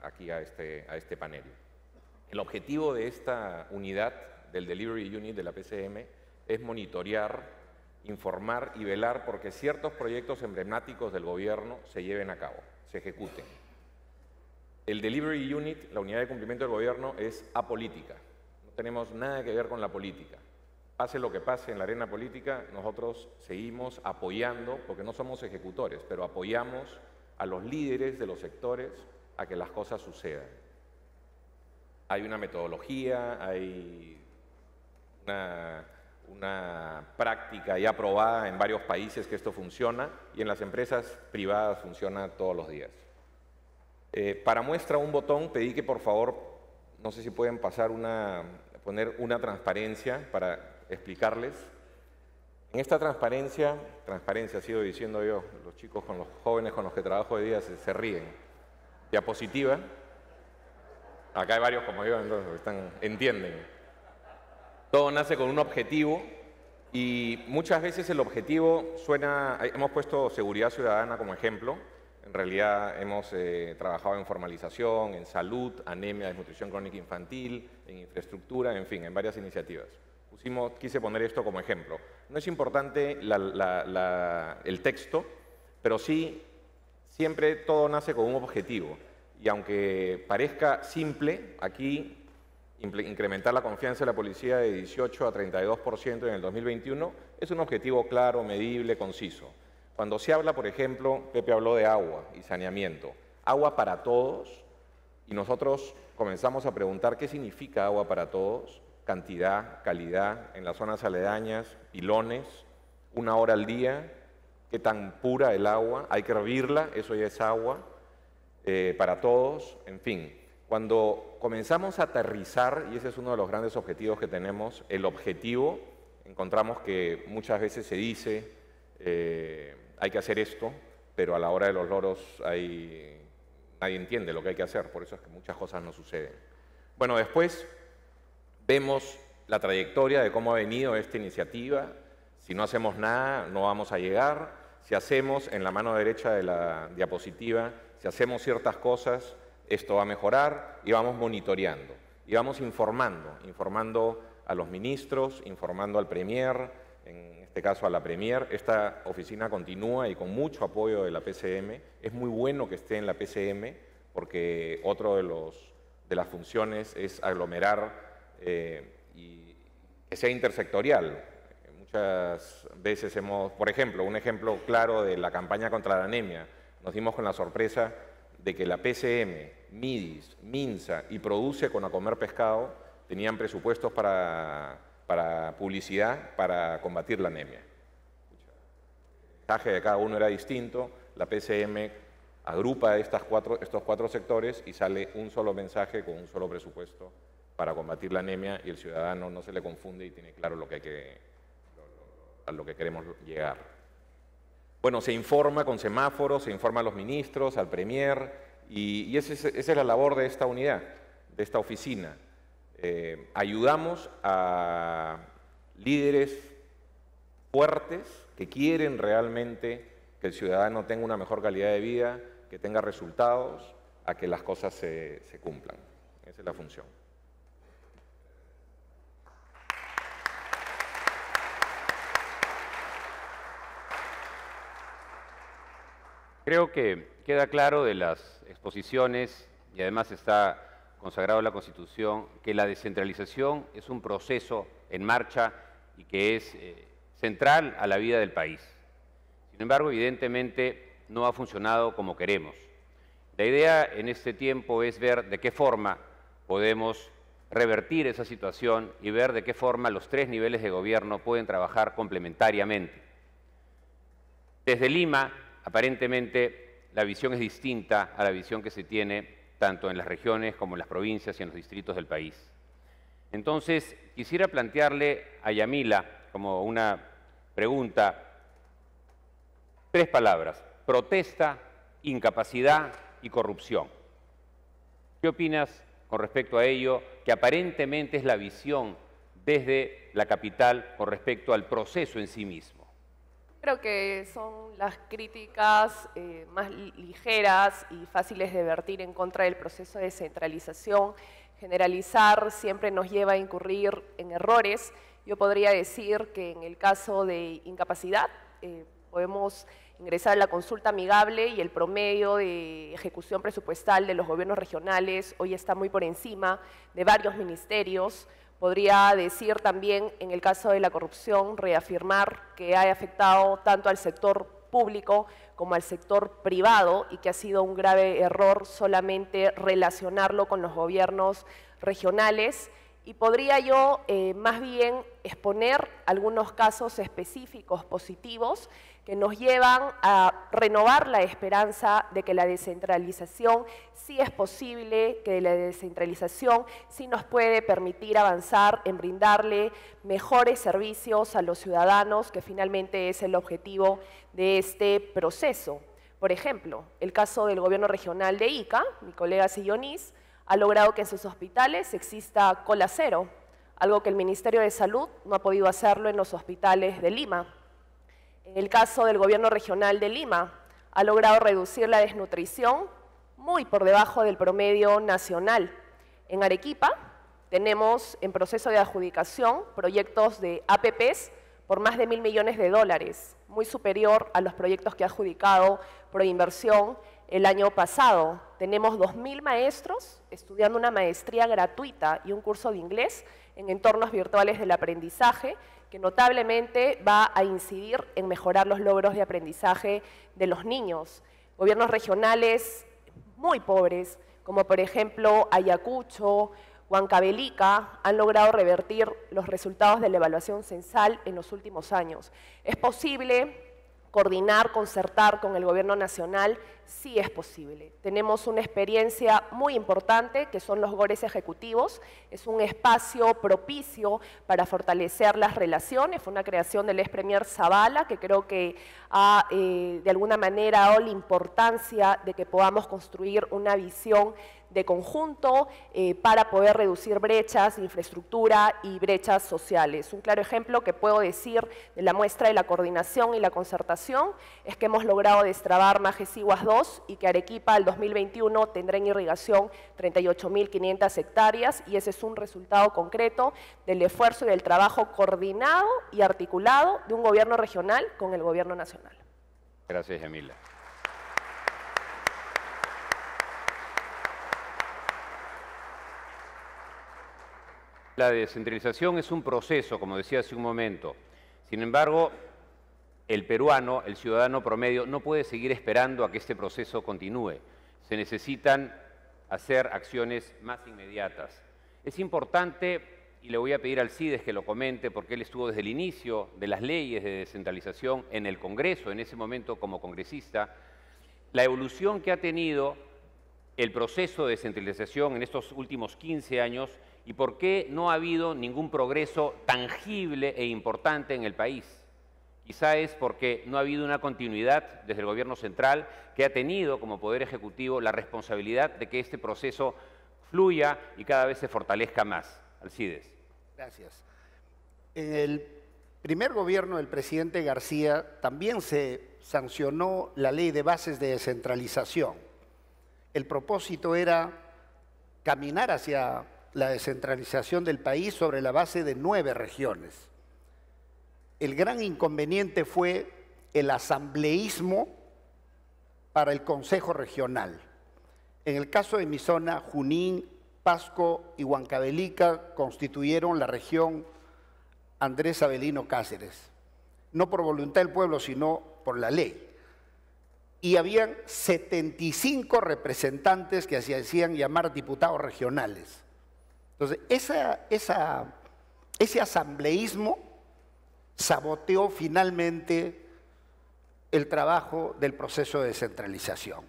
aquí a este panel. El objetivo de esta unidad del Delivery Unit de la PCM es monitorear, informar y velar porque ciertos proyectos emblemáticos del gobierno se lleven a cabo, se ejecuten. El Delivery Unit, la unidad de cumplimiento del gobierno, es apolítica. No tenemos nada que ver con la política. Pase lo que pase en la arena política, nosotros seguimos apoyando, porque no somos ejecutores, pero apoyamos a los líderes de los sectores a que las cosas sucedan. Hay una metodología, hay una práctica ya aprobada en varios países que esto funciona y en las empresas privadas funciona todos los días. Para muestra un botón pedí que por favor, no sé si pueden poner una transparencia para explicarles. En esta transparencia sigo diciendo yo, los chicos con los jóvenes con los que trabajo hoy día se ríen. Diapositiva. Acá hay varios como yo, entonces entienden. Todo nace con un objetivo y muchas veces el objetivo hemos puesto seguridad ciudadana como ejemplo. En realidad hemos trabajado en formalización, en salud, anemia, desnutrición crónica infantil, en infraestructura, en fin, en varias iniciativas. Quise poner esto como ejemplo. No es importante el texto, pero sí, siempre todo nace con un objetivo. Y aunque parezca simple, aquí incrementar la confianza de la policía de 18 a 32% en el 2021 es un objetivo claro, medible, conciso. Cuando se habla, por ejemplo, Pepe habló de agua y saneamiento. Agua para todos, y nosotros comenzamos a preguntar qué significa agua para todos, cantidad, calidad, en las zonas aledañas, pilones, 1 hora al día, qué tan pura el agua, hay que hervirla, eso ya es agua, para todos, en fin. Cuando comenzamos a aterrizar, y ese es uno de los grandes objetivos que tenemos, el objetivo, encontramos que muchas veces se dice hay que hacer esto, pero a la hora de los loros nadie entiende lo que hay que hacer, por eso es que muchas cosas no suceden. Bueno, después vemos la trayectoria de cómo ha venido esta iniciativa. Si no hacemos nada, no vamos a llegar. Si hacemos, en la mano derecha de la diapositiva, si hacemos ciertas cosas, esto va a mejorar y vamos monitoreando. Y vamos informando a los ministros, informando al Premier, en este caso a la Premier. Esta oficina continúa y con mucho apoyo de la PCM. Es muy bueno que esté en la PCM porque otro de las funciones es aglomerar y que sea intersectorial. Muchas veces por ejemplo, un ejemplo claro de la campaña contra la anemia, nos dimos con la sorpresa de que la PCM, MIDIS, MINSA y Produce con A Comer Pescado tenían presupuestos para publicidad para combatir la anemia. El mensaje de cada uno era distinto, la PCM agrupa estos 4 sectores y sale un solo mensaje con un solo presupuesto para combatir la anemia y el ciudadano no se le confunde y tiene claro a lo que queremos llegar. Bueno, se informa con semáforos, se informa a los ministros, al Premier, y esa es la labor de esta unidad, de esta oficina. Ayudamos a líderes fuertes que quieren realmente que el ciudadano tenga una mejor calidad de vida, que tenga resultados, a que las cosas se cumplan. Esa es la función. Creo que queda claro de las exposiciones, y además está consagrado en la Constitución, que la descentralización es un proceso en marcha y que es central a la vida del país. Sin embargo, evidentemente no ha funcionado como queremos. La idea en este tiempo es ver de qué forma podemos revertir esa situación y ver de qué forma los tres niveles de gobierno pueden trabajar complementariamente. Desde Lima, aparentemente, la visión es distinta a la visión que se tiene tanto en las regiones como en las provincias y en los distritos del país. Entonces, quisiera plantearle a Yamila como una pregunta, 3 palabras: protesta, incapacidad y corrupción. ¿Qué opinas con respecto a ello, que aparentemente es la visión desde la capital con respecto al proceso en sí mismo? Creo que son las críticas más ligeras y fáciles de vertir en contra del proceso de descentralización. Generalizar siempre nos lleva a incurrir en errores. Yo podría decir que en el caso de incapacidad podemos ingresar a la consulta amigable y el promedio de ejecución presupuestal de los gobiernos regionales hoy está muy por encima de varios ministerios. Podría decir también, en el caso de la corrupción, reafirmar que ha afectado tanto al sector público como al sector privado y que ha sido un grave error solamente relacionarlo con los gobiernos regionales. Y podría yo más bien exponer algunos casos específicos positivos que nos llevan a renovar la esperanza de que la descentralización sí es posible, que la descentralización sí nos puede permitir avanzar en brindarle mejores servicios a los ciudadanos, que finalmente es el objetivo de este proceso. Por ejemplo, el caso del gobierno regional de Ica, mi colega Sillonis, ha logrado que en sus hospitales exista cola cero, algo que el Ministerio de Salud no ha podido hacerlo en los hospitales de Lima. En el caso del gobierno regional de Lima, ha logrado reducir la desnutrición muy por debajo del promedio nacional. En Arequipa tenemos en proceso de adjudicación proyectos de APPs por más de $1.000 millones, muy superior a los proyectos que ha adjudicado Proinversión el año pasado. Tenemos 2.000 maestros estudiando una maestría gratuita y un curso de inglés en entornos virtuales del aprendizaje, que notablemente va a incidir en mejorar los logros de aprendizaje de los niños. Gobiernos regionales muy pobres, como por ejemplo Ayacucho, Huancavelica, han logrado revertir los resultados de la evaluación censal en los últimos años. ¿Es posible coordinar, concertar con el gobierno nacional? Sí es posible. Tenemos una experiencia muy importante que son los GORES ejecutivos. Es un espacio propicio para fortalecer las relaciones. Fue una creación del ex premier Zavala, que creo que ha de alguna manera dado la importancia de que podamos construir una visión de conjunto para poder reducir brechas de infraestructura y brechas sociales. Un claro ejemplo que puedo decir de la muestra de la coordinación y la concertación es que hemos logrado destrabar Majesiguas 2 y que Arequipa al 2021 tendrá en irrigación 38.500 hectáreas, y ese es un resultado concreto del esfuerzo y del trabajo coordinado y articulado de un gobierno regional con el gobierno nacional. Gracias, Yamila. La descentralización es un proceso, como decía hace un momento. Sin embargo, el peruano, el ciudadano promedio, no puede seguir esperando a que este proceso continúe. Se necesitan hacer acciones más inmediatas. Es importante, y le voy a pedir al CIDES que lo comente, porque él estuvo desde el inicio de las leyes de descentralización en el Congreso, en ese momento como congresista, la evolución que ha tenido el proceso de descentralización en estos últimos 15 años y por qué no ha habido ningún progreso tangible e importante en el país. Quizá es porque no ha habido una continuidad desde el gobierno central, que ha tenido como Poder Ejecutivo la responsabilidad de que este proceso fluya y cada vez se fortalezca más. Alcides. Gracias. En el primer gobierno del presidente García también se sancionó la Ley de Bases de Descentralización. El propósito era caminar hacia la descentralización del país sobre la base de 9 regiones. El gran inconveniente fue el asambleísmo para el Consejo Regional. En el caso de mi zona, Junín, Pasco y Huancavelica constituyeron la región Andrés Avelino Cáceres, no por voluntad del pueblo, sino por la ley. Y habían 75 representantes que se hacían llamar diputados regionales. Entonces, ese asambleísmo saboteó finalmente el trabajo del proceso de descentralización,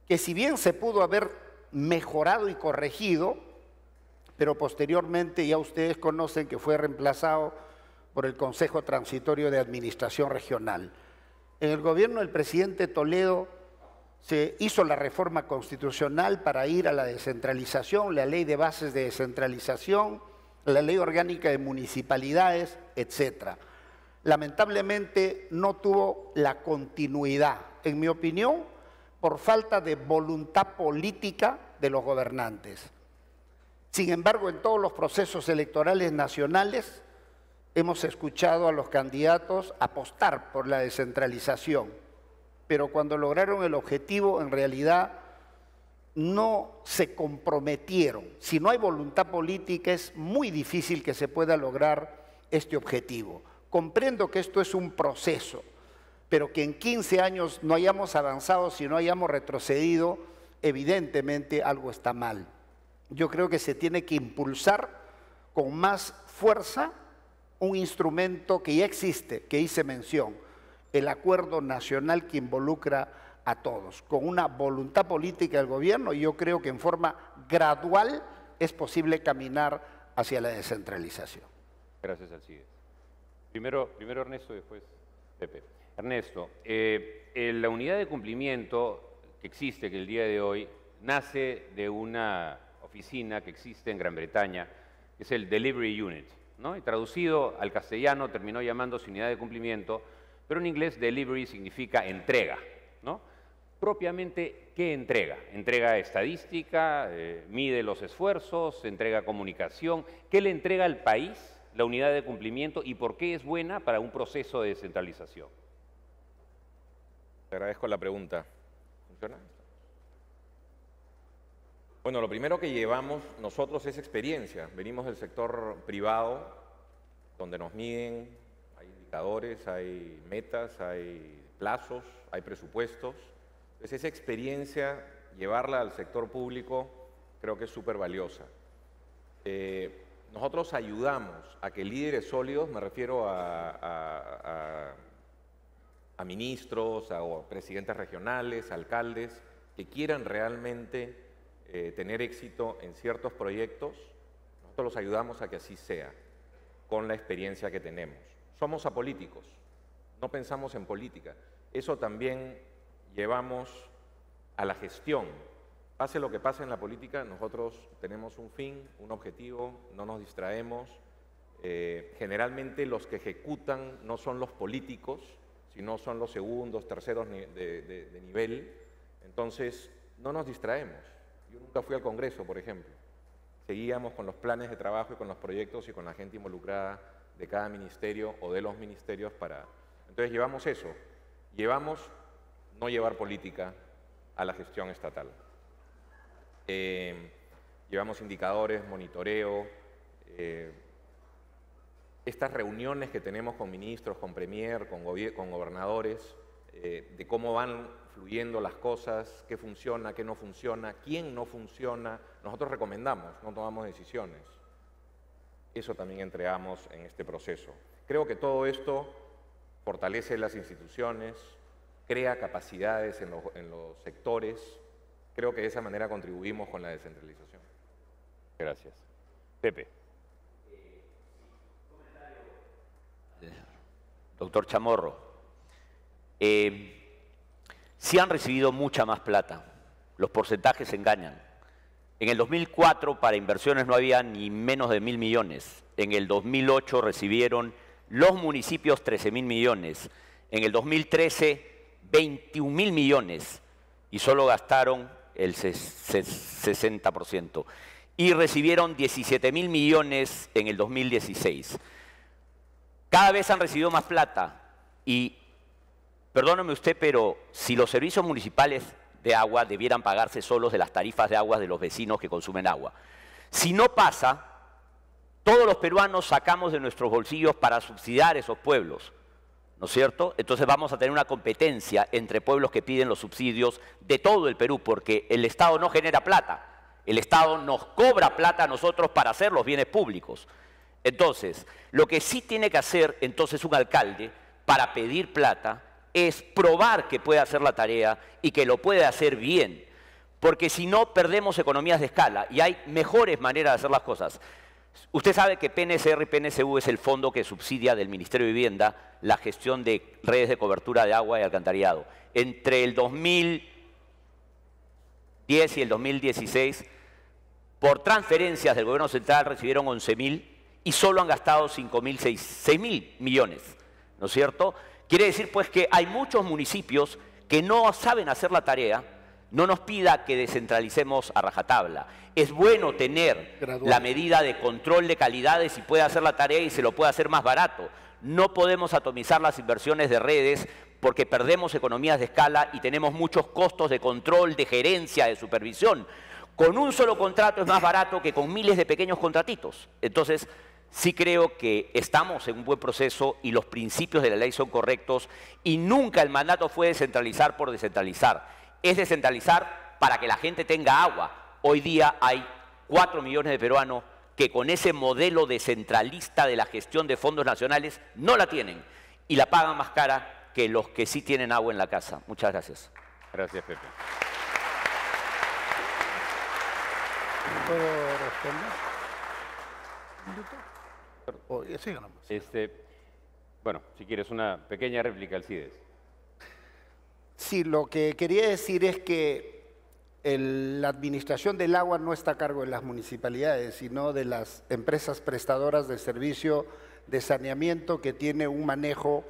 que si bien se pudo haber mejorado y corregido, pero posteriormente ya ustedes conocen que fue reemplazado por el Consejo Transitorio de Administración Regional. En el gobierno del presidente Toledo se hizo la reforma constitucional para ir a la descentralización, la ley de bases de descentralización, la ley orgánica de municipalidades, etc. Lamentablemente no tuvo la continuidad, en mi opinión, por falta de voluntad política de los gobernantes. Sin embargo, en todos los procesos electorales nacionales hemos escuchado a los candidatos apostar por la descentralización, pero cuando lograron el objetivo, en realidad no se comprometieron. Si no hay voluntad política, es muy difícil que se pueda lograr este objetivo. Comprendo que esto es un proceso, pero que en 15 años no hayamos avanzado, si no hayamos retrocedido, evidentemente algo está mal. Yo creo que se tiene que impulsar con más fuerza un instrumento que ya existe, que hice mención, el acuerdo nacional que involucra a todos, con una voluntad política del gobierno, y yo creo que en forma gradual es posible caminar hacia la descentralización. Gracias, Alcides. Primero Ernesto, después Pepe. Ernesto, la unidad de cumplimiento que existe, que el día de hoy, nace de una oficina que existe en Gran Bretaña, que es el Delivery Unit, ¿no? Y traducido al castellano terminó llamándose unidad de cumplimiento, pero en inglés delivery significa entrega, ¿no? Propiamente, ¿qué entrega? Entrega estadística, mide los esfuerzos, entrega comunicación. ¿Qué le entrega al país la unidad de cumplimiento y por qué es buena para un proceso de descentralización? Te agradezco la pregunta. ¿Funciona? Bueno, lo primero que llevamos nosotros es experiencia. Venimos del sector privado, donde nos miden, hay indicadores, hay metas, hay plazos, hay presupuestos. Entonces, esa experiencia, llevarla al sector público, creo que es súper valiosa. Nosotros ayudamos a que líderes sólidos, me refiero a ministros, a presidentes regionales, alcaldes, que quieran realmente tener éxito en ciertos proyectos, nosotros los ayudamos a que así sea, con la experiencia que tenemos. Somos apolíticos, no pensamos en política. Eso también llevamos a la gestión. Pase lo que pase en la política, nosotros tenemos un fin, un objetivo, no nos distraemos. Generalmente los que ejecutan no son los políticos, sino son los segundos, terceros de nivel. Entonces, no nos distraemos. Yo nunca fui al Congreso, por ejemplo. Seguíamos con los planes de trabajo y con los proyectos y con la gente involucrada de cada ministerio o de los ministerios para... Entonces llevamos eso. Llevamos no llevar política a la gestión estatal. Llevamos indicadores, monitoreo, estas reuniones que tenemos con ministros, con premier, con gobernadores, de cómo van fluyendo las cosas, qué funciona, qué no funciona, quién no funciona. Nosotros recomendamos, no tomamos decisiones. Eso también entregamos en este proceso. Creo que todo esto fortalece las instituciones, crea capacidades en los sectores. Creo que de esa manera contribuimos con la descentralización. Gracias. Pepe. Doctor Chamorro, sí han recibido mucha más plata. Los porcentajes engañan. En el 2004 para inversiones no había ni menos de 1.000 millones. En el 2008 recibieron los municipios 13.000 millones. En el 2013, 21.000 millones. Y solo gastaron el 60%. Y recibieron 17.000 millones en el 2016. Cada vez han recibido más plata. Y, perdóneme usted, pero si los servicios municipales de agua debieran pagarse solos de las tarifas de agua de los vecinos que consumen agua. Si no pasa, todos los peruanos sacamos de nuestros bolsillos para subsidiar esos pueblos, ¿no es cierto? Entonces vamos a tener una competencia entre pueblos que piden los subsidios de todo el Perú, porque el Estado no genera plata, El Estado nos cobra plata a nosotros para hacer los bienes públicos. Entonces, lo que sí tiene que hacer entonces un alcalde para pedir plata es probar que puede hacer la tarea y que lo puede hacer bien. Porque si no, perdemos economías de escala y hay mejores maneras de hacer las cosas. Usted sabe que PNSR y PNSU es el fondo que subsidia del Ministerio de Vivienda la gestión de redes de cobertura de agua y alcantarillado. Entre el 2010 y el 2016, por transferencias del gobierno central recibieron 11.000 y solo han gastado 6.000 millones, ¿no es cierto? Quiere decir pues que hay muchos municipios que no saben hacer la tarea. No nos pida que descentralicemos a rajatabla. Es bueno tener la medida de control de calidades y puede hacer la tarea y se lo puede hacer más barato. No podemos atomizar las inversiones de redes porque perdemos economías de escala y tenemos muchos costos de control, de gerencia, de supervisión. Con un solo contrato es más barato que con miles de pequeños contratitos. Entonces, sí creo que estamos en un buen proceso y los principios de la ley son correctos y nunca el mandato fue descentralizar por descentralizar. Es descentralizar para que la gente tenga agua. Hoy día hay 4 millones de peruanos que con ese modelo descentralista de la gestión de fondos nacionales no la tienen y la pagan más cara que los que sí tienen agua en la casa. Muchas gracias. Gracias, Pepe. ¿Puedo responder? Sí, nomás. Bueno, si quieres una pequeña réplica, Alcides. Sí, lo que quería decir es que la administración del agua no está a cargo de las municipalidades, sino de las empresas prestadoras de servicio de saneamiento que tiene un manejo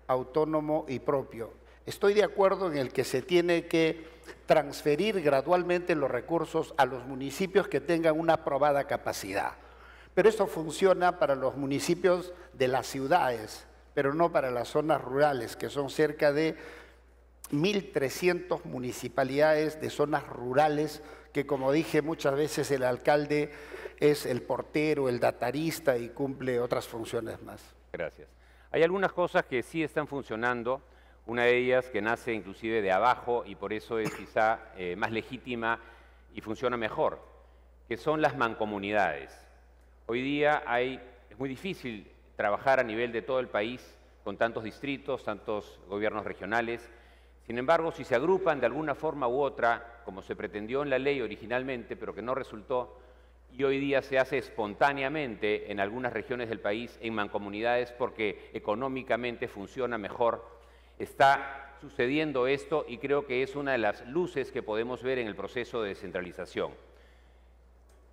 autónomo y propio. Estoy de acuerdo en el que se tiene que transferir gradualmente los recursos a los municipios que tengan una aprobada capacidad. Pero esto funciona para los municipios de las ciudades, pero no para las zonas rurales, que son cerca de 1.300 municipalidades de zonas rurales, que como dije muchas veces el alcalde es el portero, el datarista y cumple otras funciones más. Gracias. Hay algunas cosas que sí están funcionando, una de ellas que nace inclusive de abajo y por eso es quizá más legítima y funciona mejor, que son las mancomunidades. Hoy día es muy difícil trabajar a nivel de todo el país con tantos distritos, tantos gobiernos regionales. Sin embargo, si se agrupan de alguna forma u otra, como se pretendió en la ley originalmente, pero que no resultó, y hoy día se hace espontáneamente en algunas regiones del país, en mancomunidades, porque económicamente funciona mejor, está sucediendo esto y creo que es una de las luces que podemos ver en el proceso de descentralización.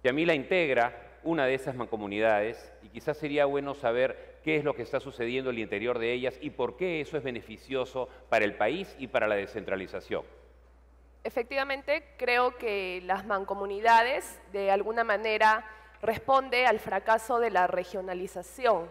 Yamila integra una de esas mancomunidades y quizás sería bueno saber qué es lo que está sucediendo en el interior de ellas y por qué eso es beneficioso para el país y para la descentralización. Efectivamente, creo que las mancomunidades de alguna manera responde al fracaso de la regionalización,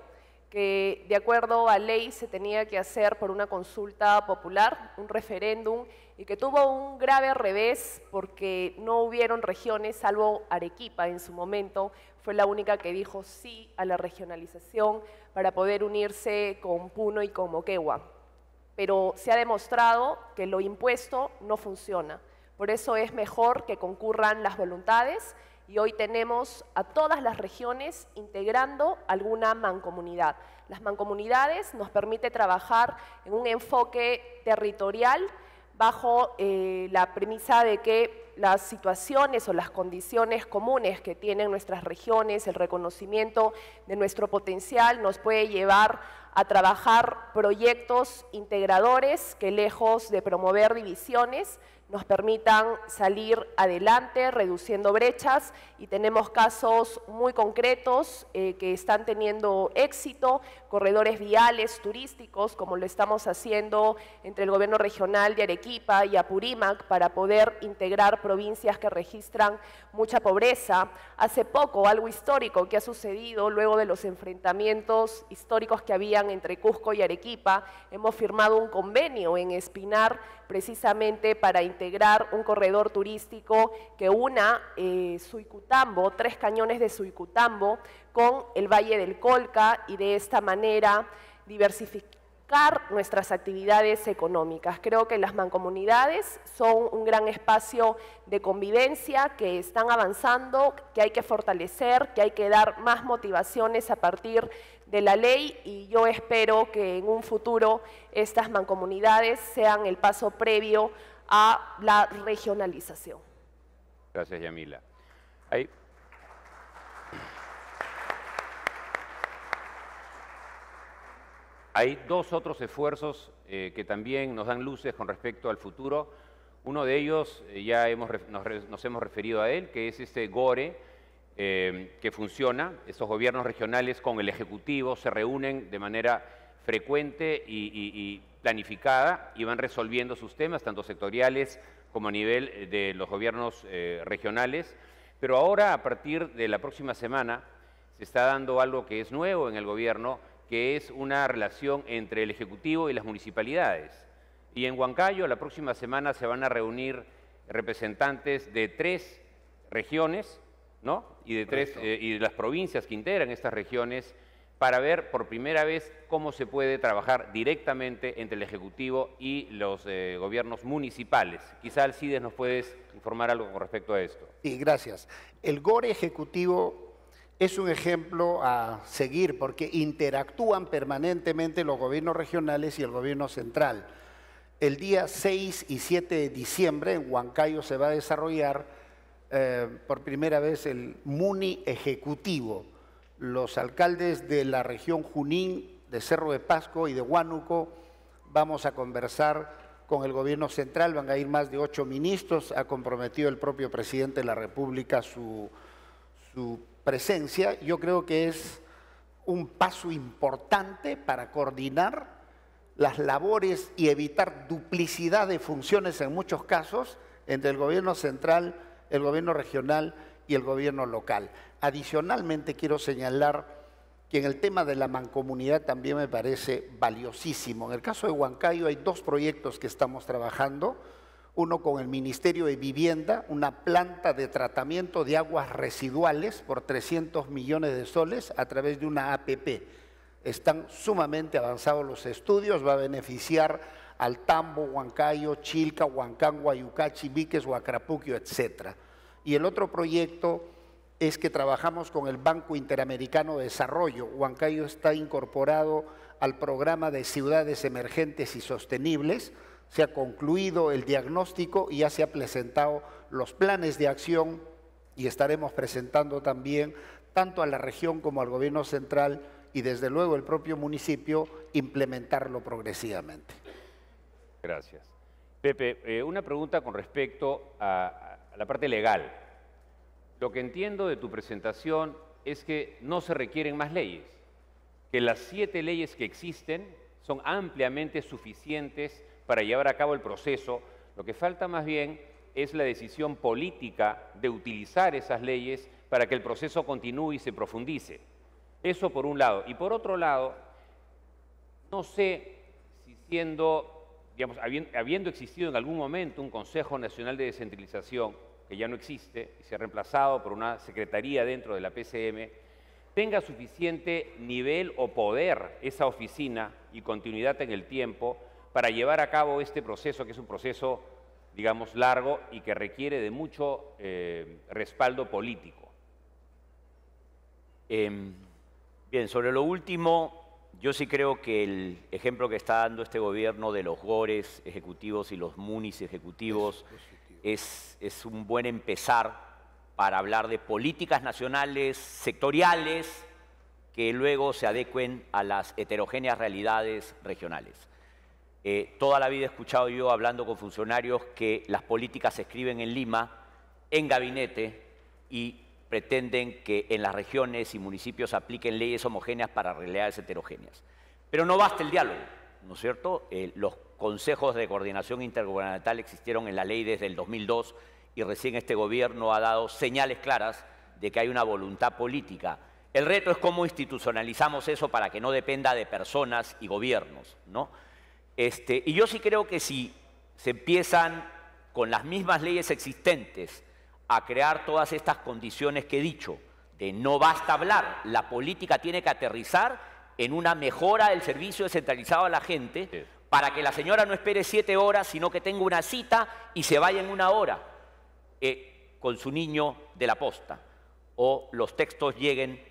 que de acuerdo a ley se tenía que hacer por una consulta popular, un referéndum, y que tuvo un grave revés porque no hubieron regiones, salvo Arequipa en su momento, fue la única que dijo sí a la regionalización para poder unirse con Puno y con Moquegua. Pero se ha demostrado que lo impuesto no funciona. Por eso es mejor que concurran las voluntades y hoy tenemos a todas las regiones integrando alguna mancomunidad. Las mancomunidades nos permiten trabajar en un enfoque territorial bajo la premisa de que las situaciones o las condiciones comunes que tienen nuestras regiones, el reconocimiento de nuestro potencial nos puede llevar a trabajar proyectos integradores que lejos de promover divisiones nos permitan salir adelante reduciendo brechas y tenemos casos muy concretos que están teniendo éxito, corredores viales turísticos como lo estamos haciendo entre el gobierno regional de Arequipa y Apurímac para poder integrar provincias que registran mucha pobreza. Hace poco, algo histórico que ha sucedido luego de los enfrentamientos históricos que habían entre Cusco y Arequipa, hemos firmado un convenio en Espinar precisamente para integrar un corredor turístico que una Suicutambo, 3 cañones de Suicutambo con el Valle del Colca y de esta manera diversificar nuestras actividades económicas. Creo que las mancomunidades son un gran espacio de convivencia que están avanzando, que hay que fortalecer, que hay que dar más motivaciones a partir de la ley, y yo espero que en un futuro estas mancomunidades sean el paso previo a la regionalización. Gracias, Yamila. Hay dos otros esfuerzos que también nos dan luces con respecto al futuro. Uno de ellos, ya nos hemos referido a él, que es este GORE, que funciona. Estos gobiernos regionales con el Ejecutivo se reúnen de manera frecuente y planificada y van resolviendo sus temas, tanto sectoriales como a nivel de los gobiernos regionales. Pero ahora, a partir de la próxima semana, se está dando algo que es nuevo en el gobierno, que es una relación entre el Ejecutivo y las municipalidades. Y en Huancayo, la próxima semana, se van a reunir representantes de 3 regiones, ¿no? Y de las provincias que integran estas regiones, para ver por primera vez cómo se puede trabajar directamente entre el Ejecutivo y los gobiernos municipales. Quizá, Alcides, nos puedes informar algo con respecto a esto. Sí, gracias. El GORE Ejecutivo es un ejemplo a seguir porque interactúan permanentemente los gobiernos regionales y el gobierno central. El día 6 y 7 de diciembre en Huancayo se va a desarrollar por primera vez el MUNI Ejecutivo. Los alcaldes de la región Junín, de Cerro de Pasco y de Huánuco vamos a conversar con el gobierno central. Van a ir más de 8 ministros. Ha comprometido el propio presidente de la República su presencia. Yo creo que es un paso importante para coordinar las labores y evitar duplicidad de funciones en muchos casos entre el gobierno central, el gobierno regional y el gobierno local. Adicionalmente, quiero señalar que en el tema de la mancomunidad también me parece valiosísimo. En el caso de Huancayo hay 2 proyectos que estamos trabajando. Uno con el Ministerio de Vivienda, una planta de tratamiento de aguas residuales por 300 millones de soles a través de una APP. Están sumamente avanzados los estudios, va a beneficiar al Tambo, Huancayo, Chilca, Huancán, Guayucachi, Víquez, Huacrapuquio, etc. Y el otro proyecto es que trabajamos con el Banco Interamericano de Desarrollo. Huancayo está incorporado al programa de ciudades emergentes y sostenibles. Se ha concluido el diagnóstico y ya se ha presentado los planes de acción y estaremos presentando también tanto a la región como al gobierno central y desde luego el propio municipio implementarlo progresivamente. Gracias. Pepe, una pregunta con respecto a la parte legal. Lo que entiendo de tu presentación es que no se requieren más leyes, que las 7 leyes que existen son ampliamente suficientes para llevar a cabo el proceso. Lo que falta más bien es la decisión política de utilizar esas leyes para que el proceso continúe y se profundice. Eso por un lado. Y por otro lado, no sé si habiendo existido en algún momento un Consejo Nacional de Descentralización, que ya no existe y se ha reemplazado por una secretaría dentro de la PCM, tenga suficiente nivel o poder esa oficina y continuidad en el tiempo para llevar a cabo este proceso, que es un proceso, digamos, largo y que requiere de mucho respaldo político. Bien, sobre lo último, yo sí creo que el ejemplo que está dando este gobierno de los GORES ejecutivos y los MUNIs ejecutivos es un buen empezar para hablar de políticas nacionales, sectoriales, que luego se adecuen a las heterogéneas realidades regionales. Toda la vida he escuchado yo, hablando con funcionarios, que las políticas se escriben en Lima, en gabinete, y pretenden que en las regiones y municipios apliquen leyes homogéneas para realidades heterogéneas. Pero no basta el diálogo, ¿no es cierto? Los consejos de coordinación intergubernamental existieron en la ley desde el 2002 y recién este gobierno ha dado señales claras de que hay una voluntad política. El reto es cómo institucionalizamos eso para que no dependa de personas y gobiernos, ¿no? Y yo sí creo que si se empiezan con las mismas leyes existentes a crear todas estas condiciones que he dicho, de no basta hablar, la política tiene que aterrizar en una mejora del servicio descentralizado a la gente, Sí. para que la señora no espere 7 horas, sino que tenga una cita y se vaya en 1 hora con su niño de la posta, o los textos lleguen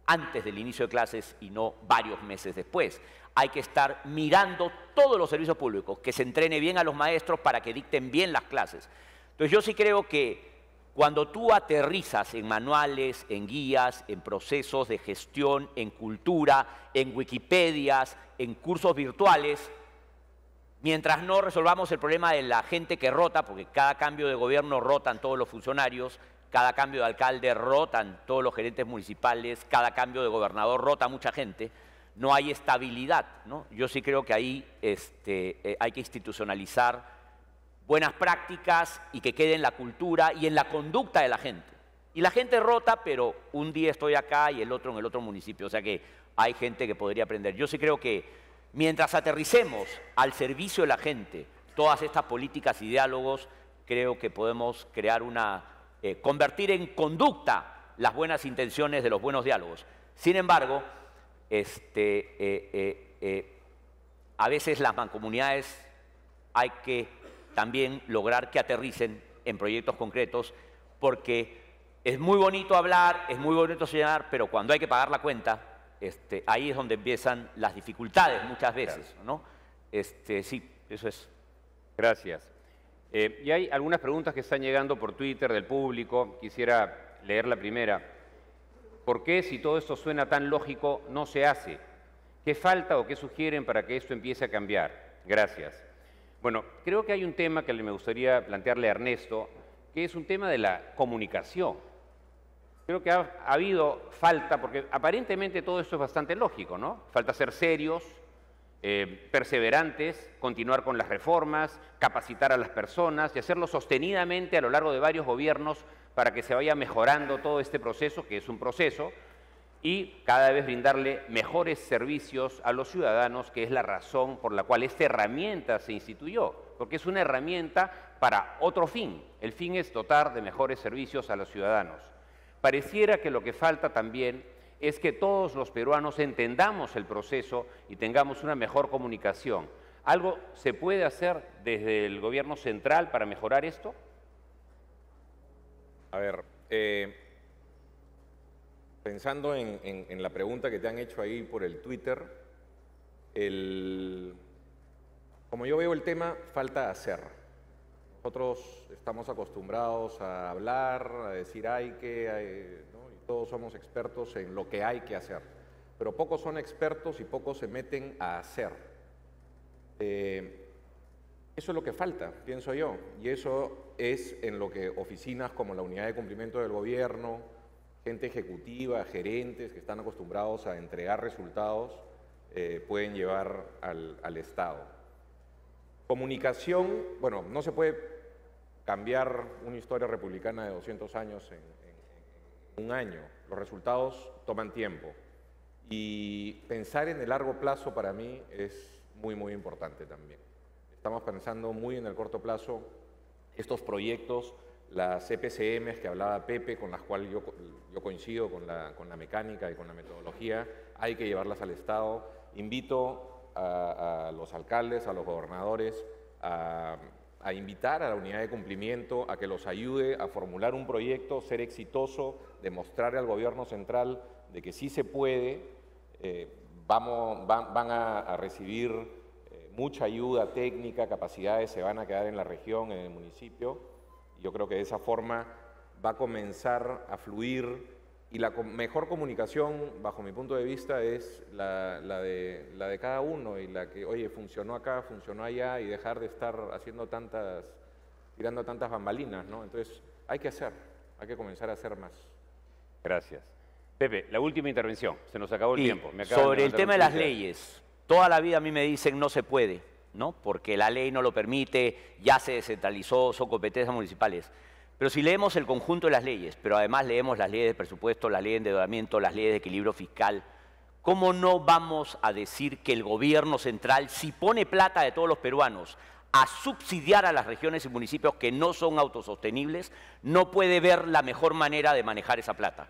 antes del inicio de clases y no varios meses después. Hay que estar mirando todos los servicios públicos, que se entrene bien a los maestros para que dicten bien las clases. Entonces yo sí creo que cuando tú aterrizas en manuales, en guías, en procesos de gestión, en cultura, en Wikipedias, en cursos virtuales, mientras no resolvamos el problema de la gente que rota, porque cada cambio de gobierno rotan todos los funcionarios, cada cambio de alcalde rotan todos los gerentes municipales, cada cambio de gobernador rota mucha gente, no hay estabilidad, ¿no? Yo sí creo que ahí hay que institucionalizar buenas prácticas y que quede en la cultura y en la conducta de la gente. Y la gente rota, pero un día estoy acá y el otro en el otro municipio, o sea que hay gente que podría aprender. Yo sí creo que mientras aterricemos al servicio de la gente todas estas políticas y diálogos, creo que podemos crear convertir en conducta las buenas intenciones de los buenos diálogos. Sin embargo, a veces las mancomunidades hay que también lograr que aterricen en proyectos concretos, porque es muy bonito hablar, es muy bonito señalar, pero cuando hay que pagar la cuenta, ahí es donde empiezan las dificultades muchas veces, ¿no? Sí, eso es. Gracias. Y hay algunas preguntas que están llegando por Twitter del público. Quisiera leer la primera. ¿Por qué, si todo esto suena tan lógico, no se hace? ¿Qué falta o qué sugieren para que esto empiece a cambiar? Gracias. Bueno, creo que hay un tema que me gustaría plantearle a Ernesto, que es un tema de la comunicación. Creo que ha habido falta, porque aparentemente todo esto es bastante lógico, ¿no? Falta ser serios, perseverantes, continuar con las reformas, capacitar a las personas y hacerlo sostenidamente a lo largo de varios gobiernos para que se vaya mejorando todo este proceso, que es un proceso, y cada vez brindarle mejores servicios a los ciudadanos, que es la razón por la cual esta herramienta se instituyó, porque es una herramienta para otro fin. El fin es dotar de mejores servicios a los ciudadanos. Pareciera que lo que falta también es que todos los peruanos entendamos el proceso y tengamos una mejor comunicación. ¿Algo se puede hacer desde el gobierno central para mejorar esto? A ver, pensando en la pregunta que te han hecho ahí por el Twitter, como yo veo el tema, falta hacer. Nosotros estamos acostumbrados a hablar, a decir hay que, ¿no? Y todos somos expertos en lo que hay que hacer, pero pocos son expertos y pocos se meten a hacer. Eso es lo que falta, pienso yo, y eso es en lo que oficinas como la Unidad de Cumplimiento del Gobierno, gente ejecutiva, gerentes que están acostumbrados a entregar resultados, pueden llevar al Estado. Comunicación, bueno, no se puede cambiar una historia republicana de 200 años en un año. Los resultados toman tiempo. Y pensar en el largo plazo para mí es muy, muy importante también. Estamos pensando muy en el corto plazo. Estos proyectos, las EPCMs que hablaba Pepe, con las cuales yo coincido con la mecánica y con la metodología, hay que llevarlas al Estado. Invito a los alcaldes, a los gobernadores, a invitar a la unidad de cumplimiento a que los ayude a formular un proyecto, ser exitoso, demostrarle al gobierno central de que sí se puede. Van a recibir mucha ayuda técnica, capacidades se van a quedar en la región, en el municipio. Yo creo que de esa forma va a comenzar a fluir. Y la mejor comunicación, bajo mi punto de vista, es la de cada uno y la que, oye, funcionó acá, funcionó allá, y dejar de estar tirando tantas bambalinas, ¿no? Entonces, hay que comenzar a hacer más. Gracias. Pepe, la última intervención, se nos acabó el tiempo. Sobre el tema de las leyes, toda la vida a mí me dicen no se puede, ¿no? Porque la ley no lo permite, ya se descentralizó, son competencias municipales. Pero si leemos el conjunto de las leyes, pero además leemos las leyes de presupuesto, la ley de endeudamiento, las leyes de equilibrio fiscal, ¿cómo no vamos a decir que el gobierno central, si pone plata de todos los peruanos a subsidiar a las regiones y municipios que no son autosostenibles, no puede ver la mejor manera de manejar esa plata?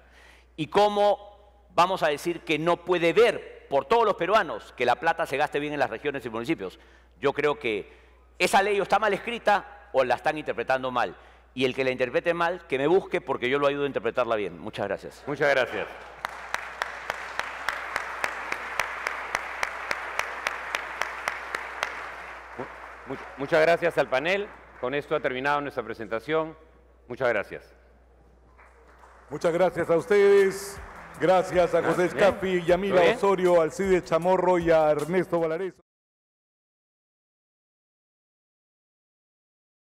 ¿Y cómo vamos a decir que no puede ver por todos los peruanos que la plata se gaste bien en las regiones y municipios. Yo creo que esa ley o está mal escrita o la están interpretando mal. Y el que la interprete mal, que me busque porque yo lo ayudo a interpretarla bien. Muchas gracias. Muchas gracias. Muchas gracias al panel. Con esto ha terminado nuestra presentación. Muchas gracias. Muchas gracias a ustedes. Gracias a José Scafi, Yamila Osorio, Alcides Chamorro y a Ernesto Valareso.